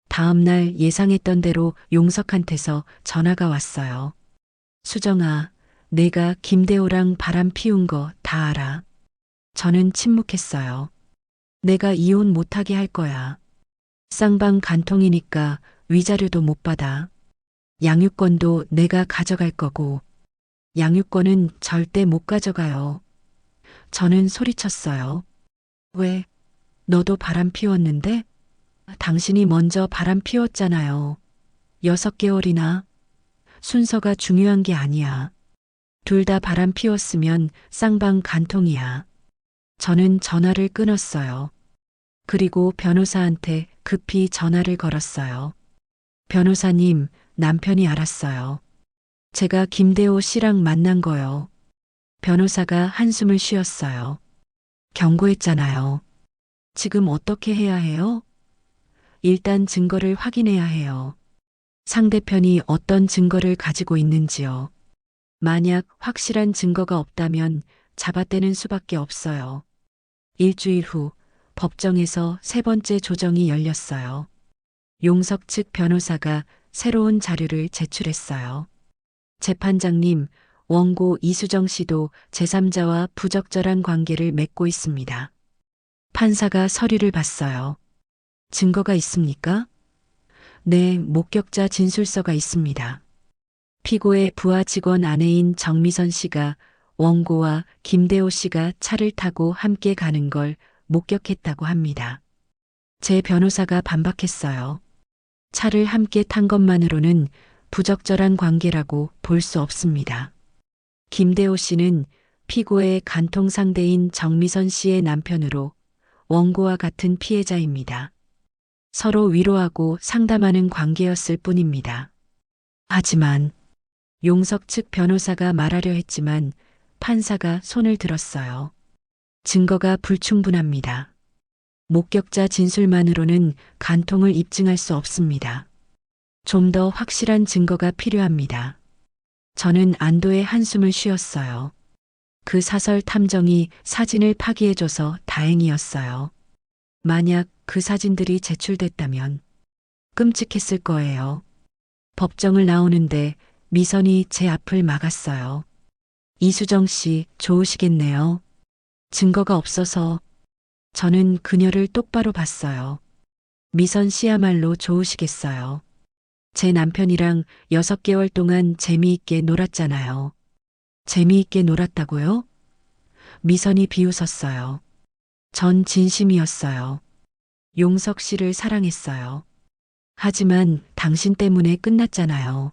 다음 날 예상했던 대로 용석한테서 전화가 왔어요. 수정아, 내가 김대호랑 바람 피운 거 다 알아. 저는 침묵했어요. 내가 이혼 못하게 할 거야. 쌍방 간통이니까 위자료도 못 받아. 양육권도 내가 가져갈 거고. 양육권은 절대 못 가져가요. 저는 소리쳤어요. 왜? 너도 바람 피웠는데? 당신이 먼저 바람 피웠잖아요. 6개월이나. 순서가 중요한 게 아니야. 둘 다 바람 피웠으면 쌍방 간통이야. 저는 전화를 끊었어요. 그리고 변호사한테 급히 전화를 걸었어요. 변호사님, 남편이 알았어요. 제가 김대호 씨랑 만난 거요. 변호사가 한숨을 쉬었어요. 경고했잖아요. 지금 어떻게 해야 해요? 일단 증거를 확인해야 해요. 상대편이 어떤 증거를 가지고 있는지요. 만약 확실한 증거가 없다면 잡아떼는 수밖에 없어요. 일주일 후 법정에서 세 번째 조정이 열렸어요. 용석 측 변호사가 새로운 자료를 제출했어요. 재판장님, 원고 이수정 씨도 제3자와 부적절한 관계를 맺고 있습니다. 판사가 서류를 봤어요. 증거가 있습니까? 네, 목격자 진술서가 있습니다. 피고의 부하 직원 아내인 정미선 씨가 원고와 김대호 씨가 차를 타고 함께 가는 걸 목격했다고 합니다. 제 변호사가 반박했어요. 차를 함께 탄 것만으로는 부적절한 관계라고 볼 수 없습니다. 김대호 씨는 피고의 간통 상대인 정미선 씨의 남편으로 원고와 같은 피해자입니다. 서로 위로하고 상담하는 관계였을 뿐입니다. 하지만 용석 측 변호사가 말하려 했지만 판사가 손을 들었어요. 증거가 불충분합니다. 목격자 진술만으로는 간통을 입증할 수 없습니다. 좀 더 확실한 증거가 필요합니다. 저는 안도의 한숨을 쉬었어요. 그 사설 탐정이 사진을 파기해줘서 다행이었어요. 만약 그 사진들이 제출됐다면 끔찍했을 거예요. 법정을 나오는데 미선이 제 앞을 막았어요. 이수정 씨, 좋으시겠네요. 증거가 없어서. 저는 그녀를 똑바로 봤어요. 미선 씨야말로 좋으시겠어요. 제 남편이랑 6개월 동안 재미있게 놀았잖아요. 재미있게 놀았다고요? 미선이 비웃었어요. 전 진심이었어요. 용석 씨를 사랑했어요. 하지만 당신 때문에 끝났잖아요.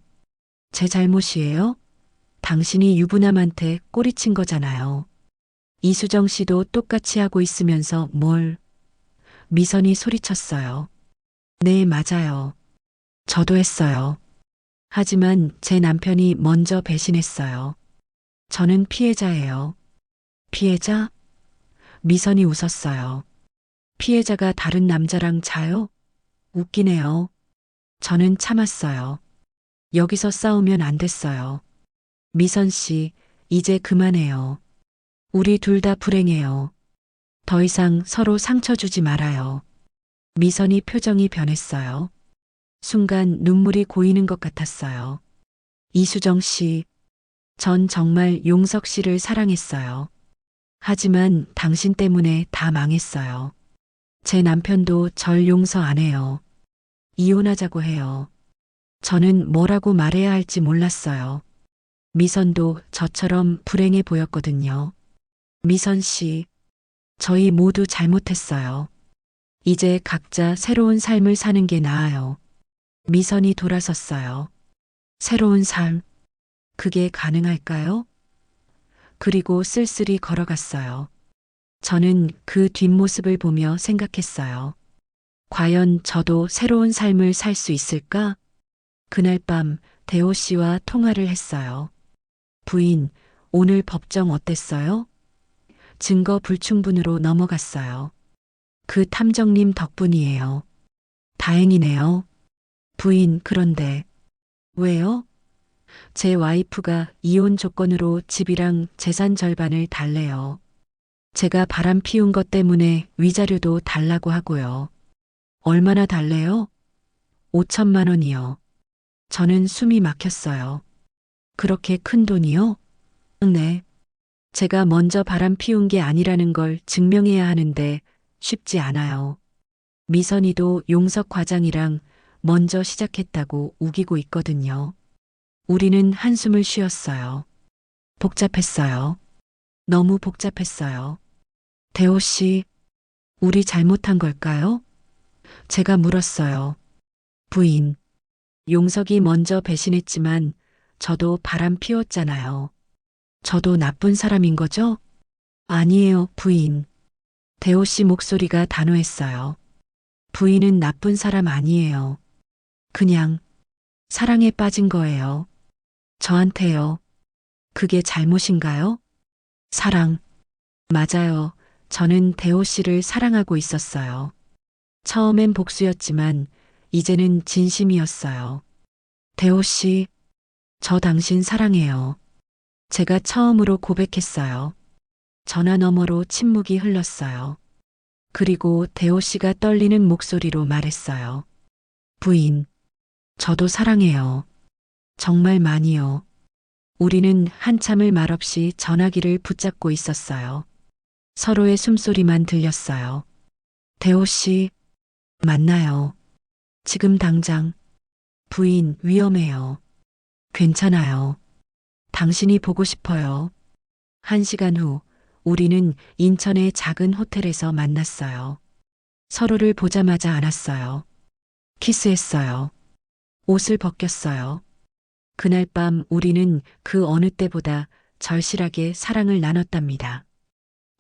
제 잘못이에요? 당신이 유부남한테 꼬리친 거잖아요. 이수정 씨도 똑같이 하고 있으면서 뭘? 미선이 소리쳤어요. 네, 맞아요. 저도 했어요. 하지만 제 남편이 먼저 배신했어요. 저는 피해자예요. 피해자? 미선이 웃었어요. 피해자가 다른 남자랑 자요? 웃기네요. 저는 참았어요. 여기서 싸우면 안 됐어요. 미선 씨, 이제 그만해요. 우리 둘 다 불행해요. 더 이상 서로 상처 주지 말아요. 미선이 표정이 변했어요. 순간 눈물이 고이는 것 같았어요. 이수정 씨, 전 정말 용석 씨를 사랑했어요. 하지만 당신 때문에 다 망했어요. 제 남편도 절 용서 안 해요. 이혼하자고 해요. 저는 뭐라고 말해야 할지 몰랐어요. 미선도 저처럼 불행해 보였거든요. 미선 씨, 저희 모두 잘못했어요. 이제 각자 새로운 삶을 사는 게 나아요. 미선이 돌아섰어요. 새로운 삶, 그게 가능할까요? 그리고 쓸쓸히 걸어갔어요. 저는 그 뒷모습을 보며 생각했어요. 과연 저도 새로운 삶을 살 수 있을까? 그날 밤 대호 씨와 통화를 했어요. 부인, 오늘 법정 어땠어요? 증거 불충분으로 넘어갔어요. 그 탐정님 덕분이에요. 다행이네요. 부인, 그런데 왜요? 제 와이프가 이혼 조건으로 집이랑 재산 절반을 달래요. 제가 바람 피운 것 때문에 위자료도 달라고 하고요. 얼마나 달래요? 5천만 원이요. 저는 숨이 막혔어요. 그렇게 큰 돈이요? 네. 제가 먼저 바람 피운 게 아니라는 걸 증명해야 하는데 쉽지 않아요. 미선이도 용석 과장이랑 먼저 시작했다고 우기고 있거든요. 우리는 한숨을 쉬었어요. 복잡했어요. 너무 복잡했어요. 대호 씨, 우리 잘못한 걸까요? 제가 물었어요. 부인, 용석이 먼저 배신했지만 저도 바람 피웠잖아요. 저도 나쁜 사람인 거죠? 아니에요, 부인. 대호 씨 목소리가 단호했어요. 부인은 나쁜 사람 아니에요. 그냥 사랑에 빠진 거예요. 저한테요. 그게 잘못인가요? 사랑. 맞아요. 저는 대호 씨를 사랑하고 있었어요. 처음엔 복수였지만 이제는 진심이었어요. 대호 씨, 저 당신 사랑해요. 제가 처음으로 고백했어요. 전화 너머로 침묵이 흘렀어요. 그리고 대호 씨가 떨리는 목소리로 말했어요. 부인, 저도 사랑해요. 정말 많이요. 우리는 한참을 말없이 전화기를 붙잡고 있었어요. 서로의 숨소리만 들렸어요. 대호 씨, 만나요. 지금 당장. 부인, 위험해요. 괜찮아요. 당신이 보고 싶어요. 1시간 후, 우리는 인천의 작은 호텔에서 만났어요. 서로를 보자마자 안았어요. 키스했어요. 옷을 벗겼어요. 그날 밤 우리는 그 어느 때보다 절실하게 사랑을 나눴답니다.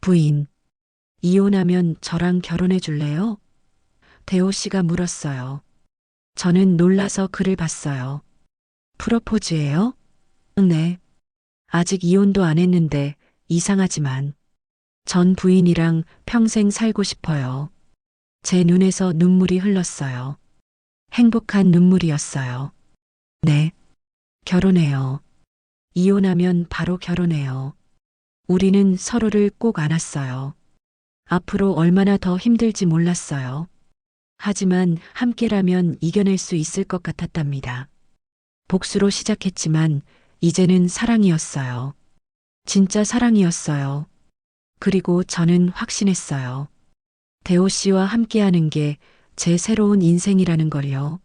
부인, 이혼하면 저랑 결혼해 줄래요? 대호 씨가 물었어요. 저는 놀라서 그를 봤어요. 프로포즈예요? 네. 아직 이혼도 안 했는데 이상하지만 전 부인이랑 평생 살고 싶어요. 제 눈에서 눈물이 흘렀어요. 행복한 눈물이었어요. 네. 결혼해요. 이혼하면 바로 결혼해요. 우리는 서로를 꼭 안았어요. 앞으로 얼마나 더 힘들지 몰랐어요. 하지만 함께라면 이겨낼 수 있을 것 같았답니다. 복수로 시작했지만 이제는 사랑이었어요. 진짜 사랑이었어요. 그리고 저는 확신했어요. 대호 씨와 함께하는 게 제 새로운 인생이라는 걸요.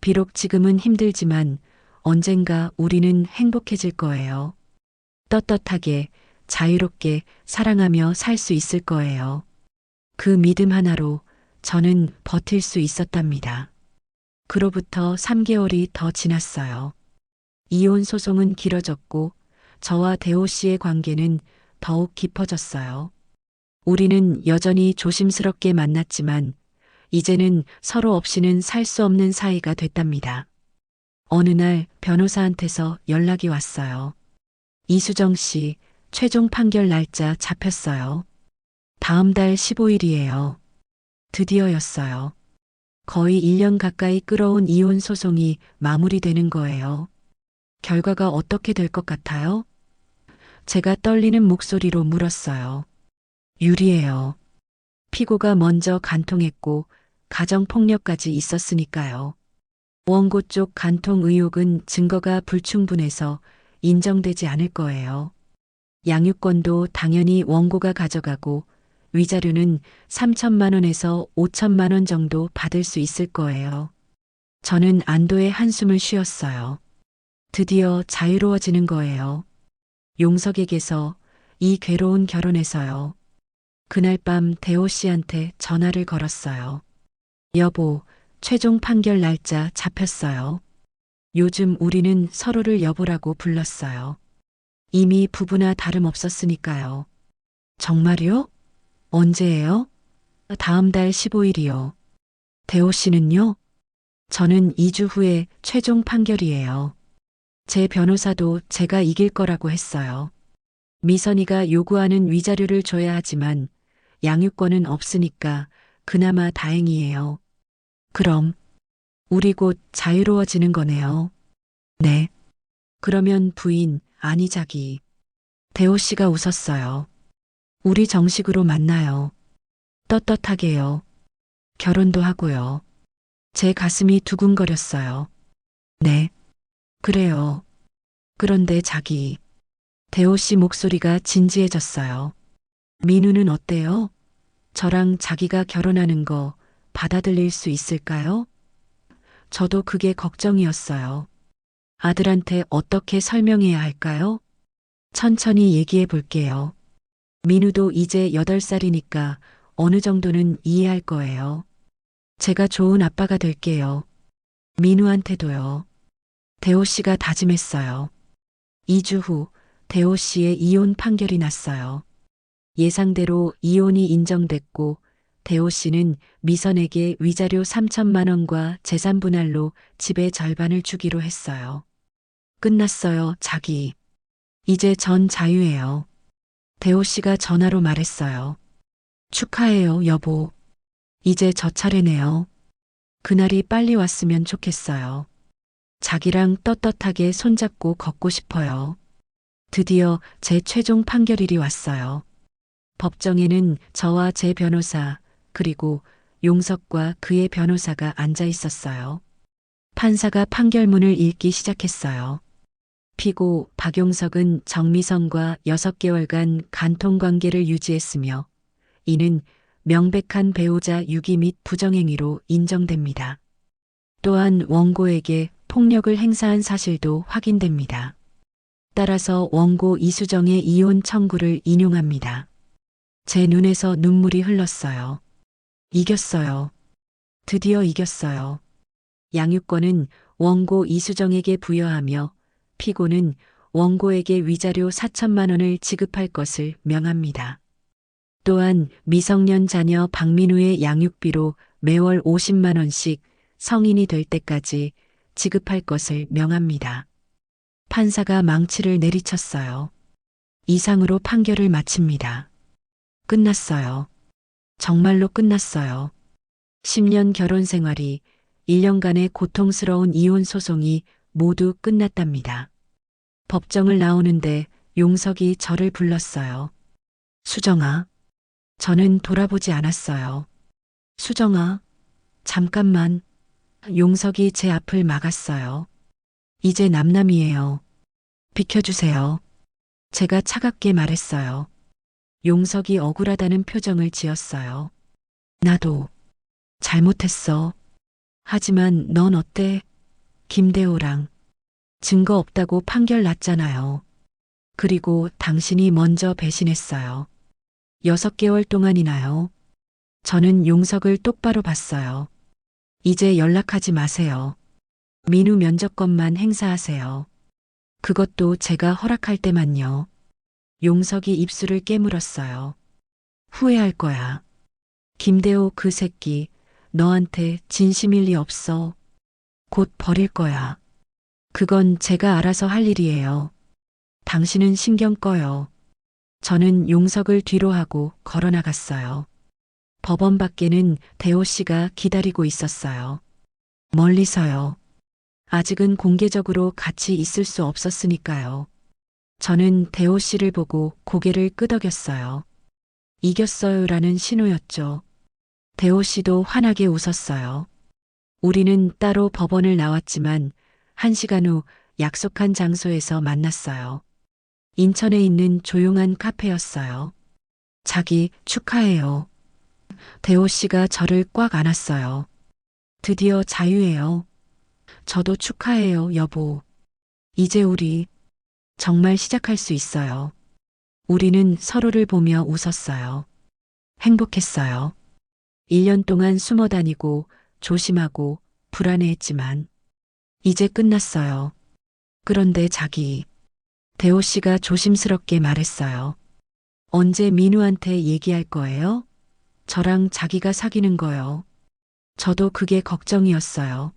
비록 지금은 힘들지만 언젠가 우리는 행복해질 거예요. 떳떳하게, 자유롭게 사랑하며 살 수 있을 거예요. 그 믿음 하나로 저는 버틸 수 있었답니다. 그로부터 3개월이 더 지났어요. 이혼 소송은 길어졌고 저와 대호 씨의 관계는 더욱 깊어졌어요. 우리는 여전히 조심스럽게 만났지만 이제는 서로 없이는 살 수 없는 사이가 됐답니다. 어느 날 변호사한테서 연락이 왔어요. 이수정 씨, 최종 판결 날짜 잡혔어요. 다음 달 15일이에요. 드디어였어요. 거의 1년 가까이 끌어온 이혼 소송이 마무리되는 거예요. 결과가 어떻게 될 것 같아요? 제가 떨리는 목소리로 물었어요. 유리해요. 피고가 먼저 간통했고 가정폭력까지 있었으니까요. 원고 쪽 간통 의혹은 증거가 불충분해서 인정되지 않을 거예요. 양육권도 당연히 원고가 가져가고 위자료는 3천만 원에서 5천만 원 정도 받을 수 있을 거예요. 저는 안도의 한숨을 쉬었어요. 드디어 자유로워지는 거예요. 용석에게서, 이 괴로운 결혼에서요. 그날 밤 대호 씨한테 전화를 걸었어요. 여보, 최종 판결 날짜 잡혔어요. 요즘 우리는 서로를 여보라고 불렀어요. 이미 부부나 다름없었으니까요. 정말요? 언제예요? 다음 달 15일이요. 대호 씨는요? 저는 2주 후에 최종 판결이에요. 제 변호사도 제가 이길 거라고 했어요. 미선이가 요구하는 위자료를 줘야 하지만 양육권은 없으니까 그나마 다행이에요. 그럼 우리 곧 자유로워지는 거네요. 네. 그러면 부인, 아니 자기. 대호 씨가 웃었어요. 우리 정식으로 만나요. 떳떳하게요. 결혼도 하고요. 제 가슴이 두근거렸어요. 네. 그래요. 그런데 자기. 대호 씨 목소리가 진지해졌어요. 민우는 어때요? 저랑 자기가 결혼하는 거 받아들일 수 있을까요? 저도 그게 걱정이었어요. 아들한테 어떻게 설명해야 할까요? 천천히 얘기해 볼게요. 민우도 이제 8살이니까 어느 정도는 이해할 거예요. 제가 좋은 아빠가 될게요. 민우한테도요. 대호 씨가 다짐했어요. 2주 후 대호 씨의 이혼 판결이 났어요. 예상대로 이혼이 인정됐고 대호 씨는 미선에게 위자료 3천만 원과 재산 분할로 집의 절반을 주기로 했어요. 끝났어요, 자기. 이제 전 자유예요. 대호 씨가 전화로 말했어요. 축하해요, 여보. 이제 저 차례네요. 그날이 빨리 왔으면 좋겠어요. 자기랑 떳떳하게 손잡고 걷고 싶어요. 드디어 제 최종 판결일이 왔어요. 법정에는 저와 제 변호사, 그리고 용석과 그의 변호사가 앉아 있었어요. 판사가 판결문을 읽기 시작했어요. 피고 박용석은 정미선과 6개월간 간통관계를 유지했으며 이는 명백한 배우자 유기 및 부정행위로 인정됩니다. 또한 원고에게 폭력을 행사한 사실도 확인됩니다. 따라서 원고 이수정의 이혼 청구를 인용합니다. 제 눈에서 눈물이 흘렀어요. 이겼어요. 드디어 이겼어요. 양육권은 원고 이수정에게 부여하며 피고는 원고에게 위자료 4천만 원을 지급할 것을 명합니다. 또한 미성년 자녀 박민우의 양육비로 매월 50만 원씩 성인이 될 때까지 지급할 것을 명합니다. 판사가 망치를 내리쳤어요. 이상으로 판결을 마칩니다. 끝났어요. 정말로 끝났어요. 10년 결혼 생활이 1년간의 고통스러운 이혼 소송이 모두 끝났답니다. 법정을 나오는데 용석이 저를 불렀어요. 수정아. 저는 돌아보지 않았어요. 수정아. 잠깐만. 용석이 제 앞을 막았어요. 이제 남남이에요. 비켜주세요. 제가 차갑게 말했어요. 용석이 억울하다는 표정을 지었어요. 나도 잘못했어. 하지만 넌 어때? 김대호랑 증거 없다고 판결 났잖아요. 그리고 당신이 먼저 배신했어요. 6개월 동안이나요. 저는 용석을 똑바로 봤어요. 이제 연락하지 마세요. 민우 면접권만 행사하세요. 그것도 제가 허락할 때만요. 용석이 입술을 깨물었어요. 후회할 거야. 김대호 그 새끼, 너한테 진심일 리 없어. 곧 버릴 거야. 그건 제가 알아서 할 일이에요. 당신은 신경 꺼요. 저는 용석을 뒤로 하고 걸어 나갔어요. 법원 밖에는 대호 씨가 기다리고 있었어요. 멀리서요. 아직은 공개적으로 같이 있을 수 없었으니까요. 저는 대호 씨를 보고 고개를 끄덕였어요. 이겼어요라는 신호였죠. 대호 씨도 환하게 웃었어요. 우리는 따로 법원을 나왔지만 1시간 후 약속한 장소에서 만났어요. 인천에 있는 조용한 카페였어요. 자기 축하해요. 대호 씨가 저를 꽉 안았어요. 드디어 자유예요. 저도 축하해요, 여보. 이제 우리 정말 시작할 수 있어요. 우리는 서로를 보며 웃었어요. 행복했어요. 1년 동안 숨어 다니고 조심하고 불안해했지만 이제 끝났어요. 그런데 자기, 대호 씨가 조심스럽게 말했어요. 언제 민우한테 얘기할 거예요? 저랑 자기가 사귀는 거요. 저도 그게 걱정이었어요.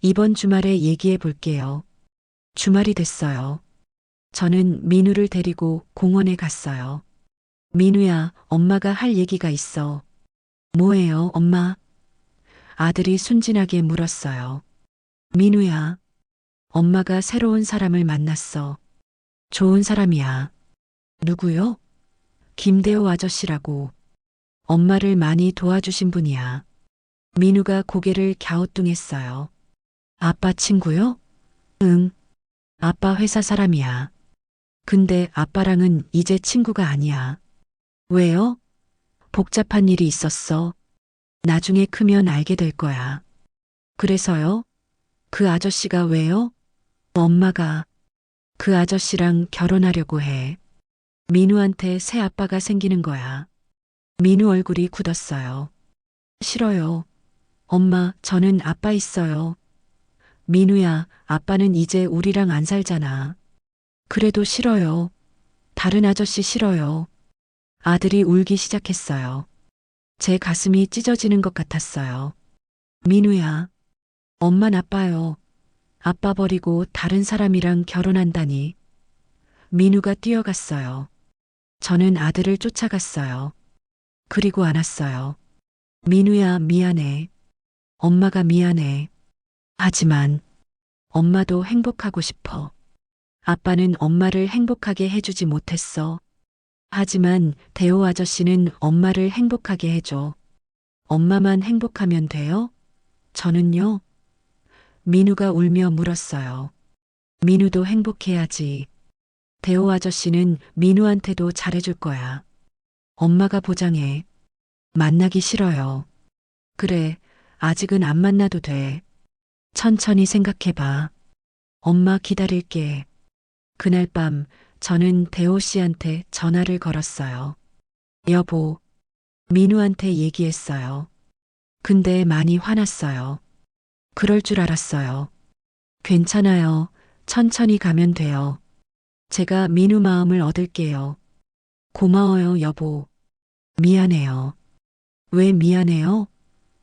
이번 주말에 얘기해 볼게요. 주말이 됐어요. 저는 민우를 데리고 공원에 갔어요. 민우야, 엄마가 할 얘기가 있어. 뭐예요, 엄마? 아들이 순진하게 물었어요. 민우야, 엄마가 새로운 사람을 만났어. 좋은 사람이야. 누구요? 김대호 아저씨라고. 엄마를 많이 도와주신 분이야. 민우가 고개를 갸우뚱했어요. 아빠 친구요? 응. 아빠 회사 사람이야. 근데 아빠랑은 이제 친구가 아니야. 왜요? 복잡한 일이 있었어. 나중에 크면 알게 될 거야. 그래서요? 그 아저씨가 왜요? 엄마가 그 아저씨랑 결혼하려고 해. 민우한테 새 아빠가 생기는 거야. 민우 얼굴이 굳었어요. 싫어요. 엄마, 저는 아빠 있어요. 민우야, 아빠는 이제 우리랑 안 살잖아. 그래도 싫어요. 다른 아저씨 싫어요. 아들이 울기 시작했어요. 제 가슴이 찢어지는 것 같았어요. 민우야, 엄마 나빠요. 아빠 버리고 다른 사람이랑 결혼한다니. 민우가 뛰어갔어요. 저는 아들을 쫓아갔어요. 그리고 안았어요. 민우야, 미안해. 엄마가 미안해. 하지만 엄마도 행복하고 싶어. 아빠는 엄마를 행복하게 해주지 못했어. 하지만 대호 아저씨는 엄마를 행복하게 해줘. 엄마만 행복하면 돼요? 저는요? 민우가 울며 물었어요. 민우도 행복해야지. 대호 아저씨는 민우한테도 잘해줄 거야. 엄마가 보장해. 만나기 싫어요. 그래, 아직은 안 만나도 돼. 천천히 생각해봐. 엄마 기다릴게. 그날 밤 저는 대호 씨한테 전화를 걸었어요. 여보, 민우한테 얘기했어요. 근데 많이 화났어요. 그럴 줄 알았어요. 괜찮아요. 천천히 가면 돼요. 제가 민우 마음을 얻을게요. 고마워요, 여보. 미안해요. 왜 미안해요?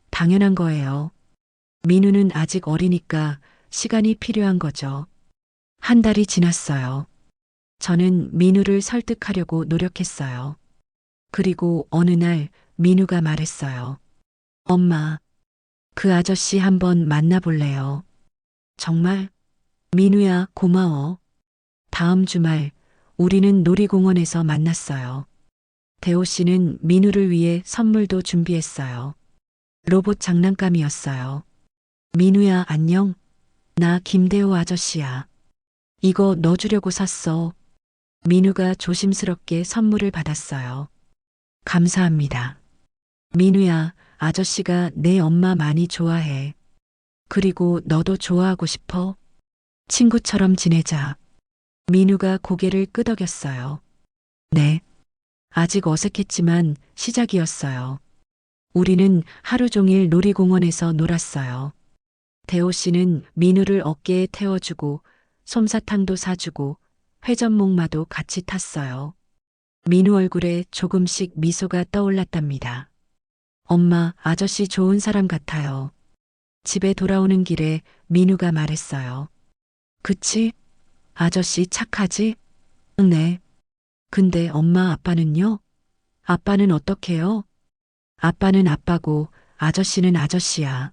당연한 거예요. 민우는 아직 어리니까 시간이 필요한 거죠. 1달이 지났어요. 저는 민우를 설득하려고 노력했어요. 그리고 어느 날 민우가 말했어요. 엄마, 그 아저씨 한번 만나볼래요? 정말? 민우야, 고마워. 다음 주말 우리는 놀이공원에서 만났어요. 대호 씨는 민우를 위해 선물도 준비했어요. 로봇 장난감이었어요. 민우야, 안녕. 나 김대호 아저씨야. 이거 너 주려고 샀어. 민우가 조심스럽게 선물을 받았어요. 감사합니다. 민우야, 아저씨가 내 엄마 많이 좋아해. 그리고 너도 좋아하고 싶어? 친구처럼 지내자. 민우가 고개를 끄덕였어요. 네. 아직 어색했지만 시작이었어요. 우리는 하루 종일 놀이공원에서 놀았어요. 대호 씨는 민우를 어깨에 태워주고 솜사탕도 사주고 회전목마도 같이 탔어요. 민우 얼굴에 조금씩 미소가 떠올랐답니다. 엄마, 아저씨 좋은 사람 같아요. 집에 돌아오는 길에 민우가 말했어요. 그치? 아저씨 착하지? 네. 근데 엄마 아빠는요? 아빠는 어떡해요? 아빠는 아빠고 아저씨는 아저씨야.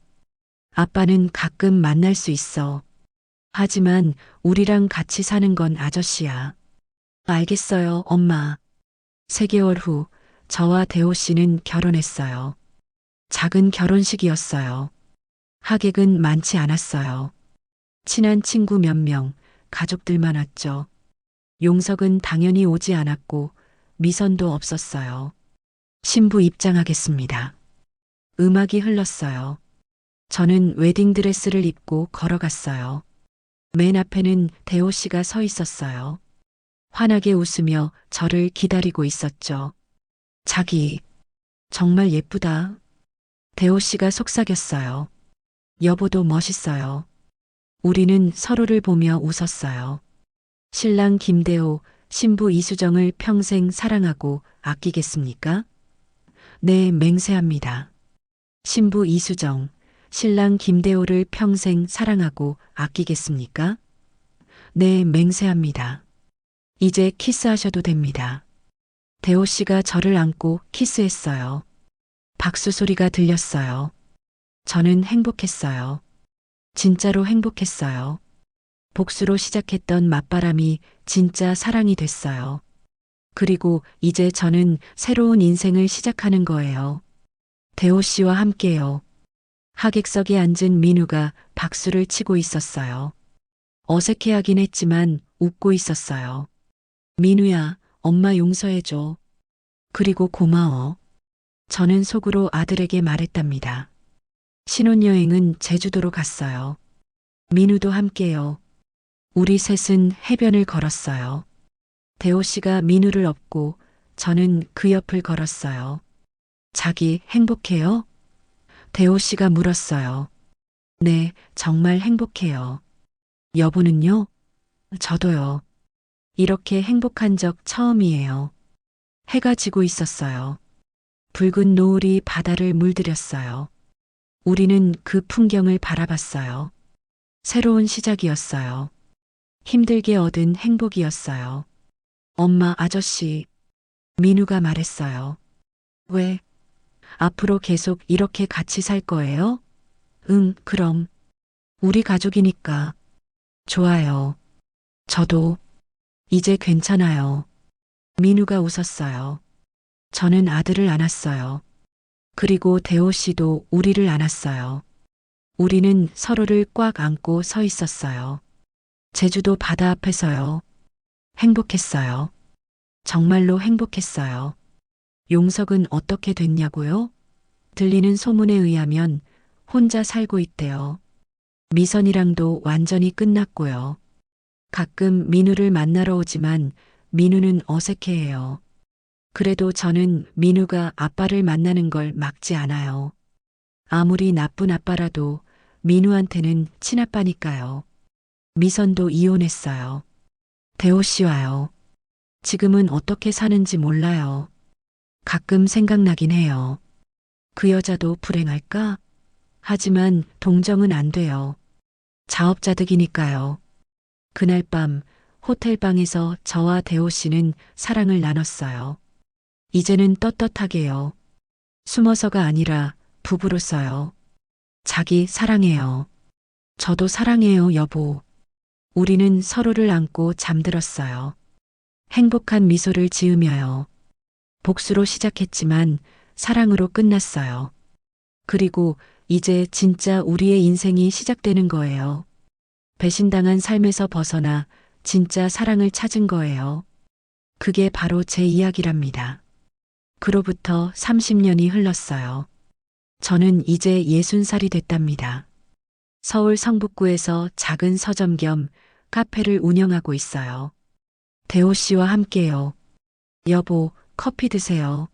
아빠는 가끔 만날 수 있어. 하지만 우리랑 같이 사는 건 아저씨야. 알겠어요, 엄마. 3개월 후 저와 대호 씨는 결혼했어요. 작은 결혼식이었어요. 하객은 많지 않았어요. 친한 친구 몇 명, 가족들만 왔죠. 용석은 당연히 오지 않았고 미선도 없었어요. 신부 입장하겠습니다. 음악이 흘렀어요. 저는 웨딩드레스를 입고 걸어갔어요. 맨 앞에는 대호 씨가 서 있었어요. 환하게 웃으며 저를 기다리고 있었죠. 자기, 정말 예쁘다. 대호 씨가 속삭였어요. 여보도 멋있어요. 우리는 서로를 보며 웃었어요. 신랑 김대호, 신부 이수정을 평생 사랑하고 아끼겠습니까? 네, 맹세합니다. 신부 이수정, 신랑 김대호를 평생 사랑하고 아끼겠습니까? 네, 맹세합니다. 이제 키스하셔도 됩니다. 대호 씨가 저를 안고 키스했어요. 박수 소리가 들렸어요. 저는 행복했어요. 진짜로 행복했어요. 복수로 시작했던 맞바람이 진짜 사랑이 됐어요. 그리고 이제 저는 새로운 인생을 시작하는 거예요. 대호 씨와 함께요. 하객석에 앉은 민우가 박수를 치고 있었어요. 어색해하긴 했지만 웃고 있었어요. 민우야, 엄마 용서해줘. 그리고 고마워. 저는 속으로 아들에게 말했답니다. 신혼여행은 제주도로 갔어요. 민우도 함께요. 우리 셋은 해변을 걸었어요. 대호 씨가 민우를 업고 저는 그 옆을 걸었어요. 자기 행복해요? 대호 씨가 물었어요. 네, 정말 행복해요. 여보는요? 저도요. 이렇게 행복한 적 처음이에요. 해가 지고 있었어요. 붉은 노을이 바다를 물들였어요. 우리는 그 풍경을 바라봤어요. 새로운 시작이었어요. 힘들게 얻은 행복이었어요. 엄마, 아저씨, 민우가 말했어요. 왜? 앞으로 계속 이렇게 같이 살 거예요? 응, 그럼. 우리 가족이니까. 좋아요. 저도. 이제 괜찮아요. 민우가 웃었어요. 저는 아들을 안았어요. 그리고 대호 씨도 우리를 안았어요. 우리는 서로를 꽉 안고 서 있었어요. 제주도 바다 앞에서요. 행복했어요. 정말로 행복했어요. 용석은 어떻게 됐냐고요? 들리는 소문에 의하면 혼자 살고 있대요. 미선이랑도 완전히 끝났고요. 가끔 민우를 만나러 오지만 민우는 어색해해요. 그래도 저는 민우가 아빠를 만나는 걸 막지 않아요. 아무리 나쁜 아빠라도 민우한테는 친아빠니까요. 미선도 이혼했어요. 대호 씨와요. 지금은 어떻게 사는지 몰라요. 가끔 생각나긴 해요. 그 여자도 불행할까? 하지만 동정은 안 돼요. 자업자득이니까요. 그날 밤 호텔방에서 저와 대호 씨는 사랑을 나눴어요. 이제는 떳떳하게요. 숨어서가 아니라 부부로서요. 자기 사랑해요. 저도 사랑해요, 여보. 우리는 서로를 안고 잠들었어요. 행복한 미소를 지으며요. 복수로 시작했지만 사랑으로 끝났어요. 그리고 이제 진짜 우리의 인생이 시작되는 거예요. 배신당한 삶에서 벗어나 진짜 사랑을 찾은 거예요. 그게 바로 제 이야기랍니다. 그로부터 30년이 흘렀어요. 저는 이제 60살이 됐답니다. 서울 성북구에서 작은 서점 겸 카페를 운영하고 있어요. 대호 씨와 함께요. 여보, 커피 드세요.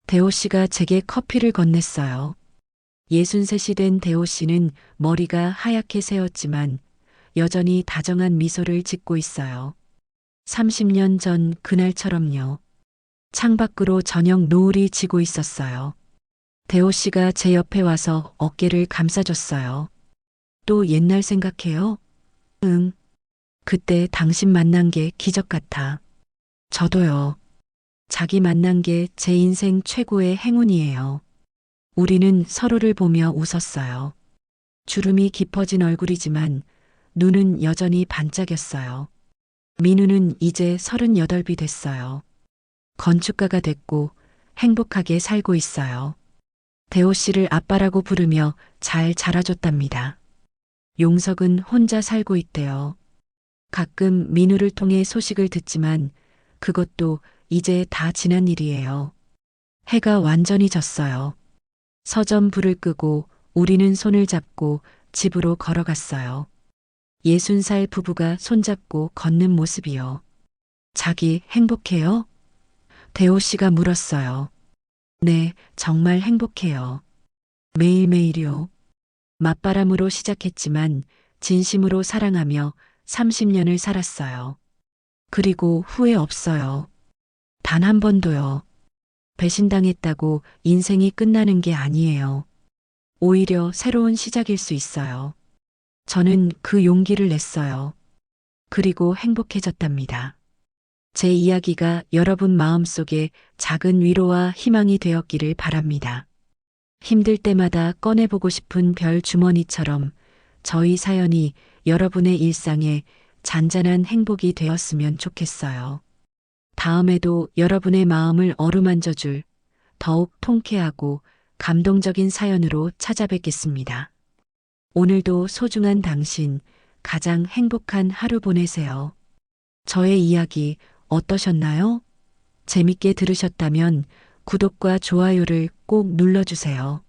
대호 씨가 제게 커피를 건넸어요. 63이 된 대호 씨는 머리가 하얗게 새었지만 여전히 다정한 미소를 짓고 있어요. 30년 전 그날처럼요. 창밖으로 저녁 노을이 지고 있었어요. 대호 씨가 제 옆에 와서 어깨를 감싸줬어요. 또 옛날 생각해요? 응. 그때 당신 만난 게 기적 같아. 저도요. 자기 만난 게 제 인생 최고의 행운이에요. 우리는 서로를 보며 웃었어요. 주름이 깊어진 얼굴이지만 눈은 여전히 반짝였어요. 민우는 이제 38이 됐어요. 건축가가 됐고 행복하게 살고 있어요. 대호 씨를 아빠라고 부르며 잘 자라줬답니다. 용석은 혼자 살고 있대요. 가끔 민우를 통해 소식을 듣지만 그것도 이제 다 지난 일이에요. 해가 완전히 졌어요. 서점 불을 끄고 우리는 손을 잡고 집으로 걸어갔어요. 60살 부부가 손잡고 걷는 모습이요. 자기 행복해요? 대호 씨가 물었어요. 네, 정말 행복해요. 매일매일요. 맞바람으로 시작했지만 진심으로 사랑하며 30년을 살았어요. 그리고 후회 없어요. 단 한 번도요. 배신당했다고 인생이 끝나는 게 아니에요. 오히려 새로운 시작일 수 있어요. 저는 그 용기를 냈어요. 그리고 행복해졌답니다. 제 이야기가 여러분 마음속에 작은 위로와 희망이 되었기를 바랍니다. 힘들 때마다 꺼내보고 싶은 별 주머니처럼 저희 사연이 여러분의 일상에 잔잔한 행복이 되었으면 좋겠어요. 다음에도 여러분의 마음을 어루만져줄 더욱 통쾌하고 감동적인 사연으로 찾아뵙겠습니다. 오늘도 소중한 당신, 가장 행복한 하루 보내세요. 저의 이야기 어떠셨나요? 재밌게 들으셨다면 구독과 좋아요를 꼭 눌러주세요.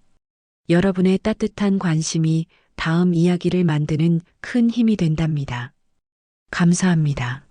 여러분의 따뜻한 관심이 다음 이야기를 만드는 큰 힘이 된답니다. 감사합니다.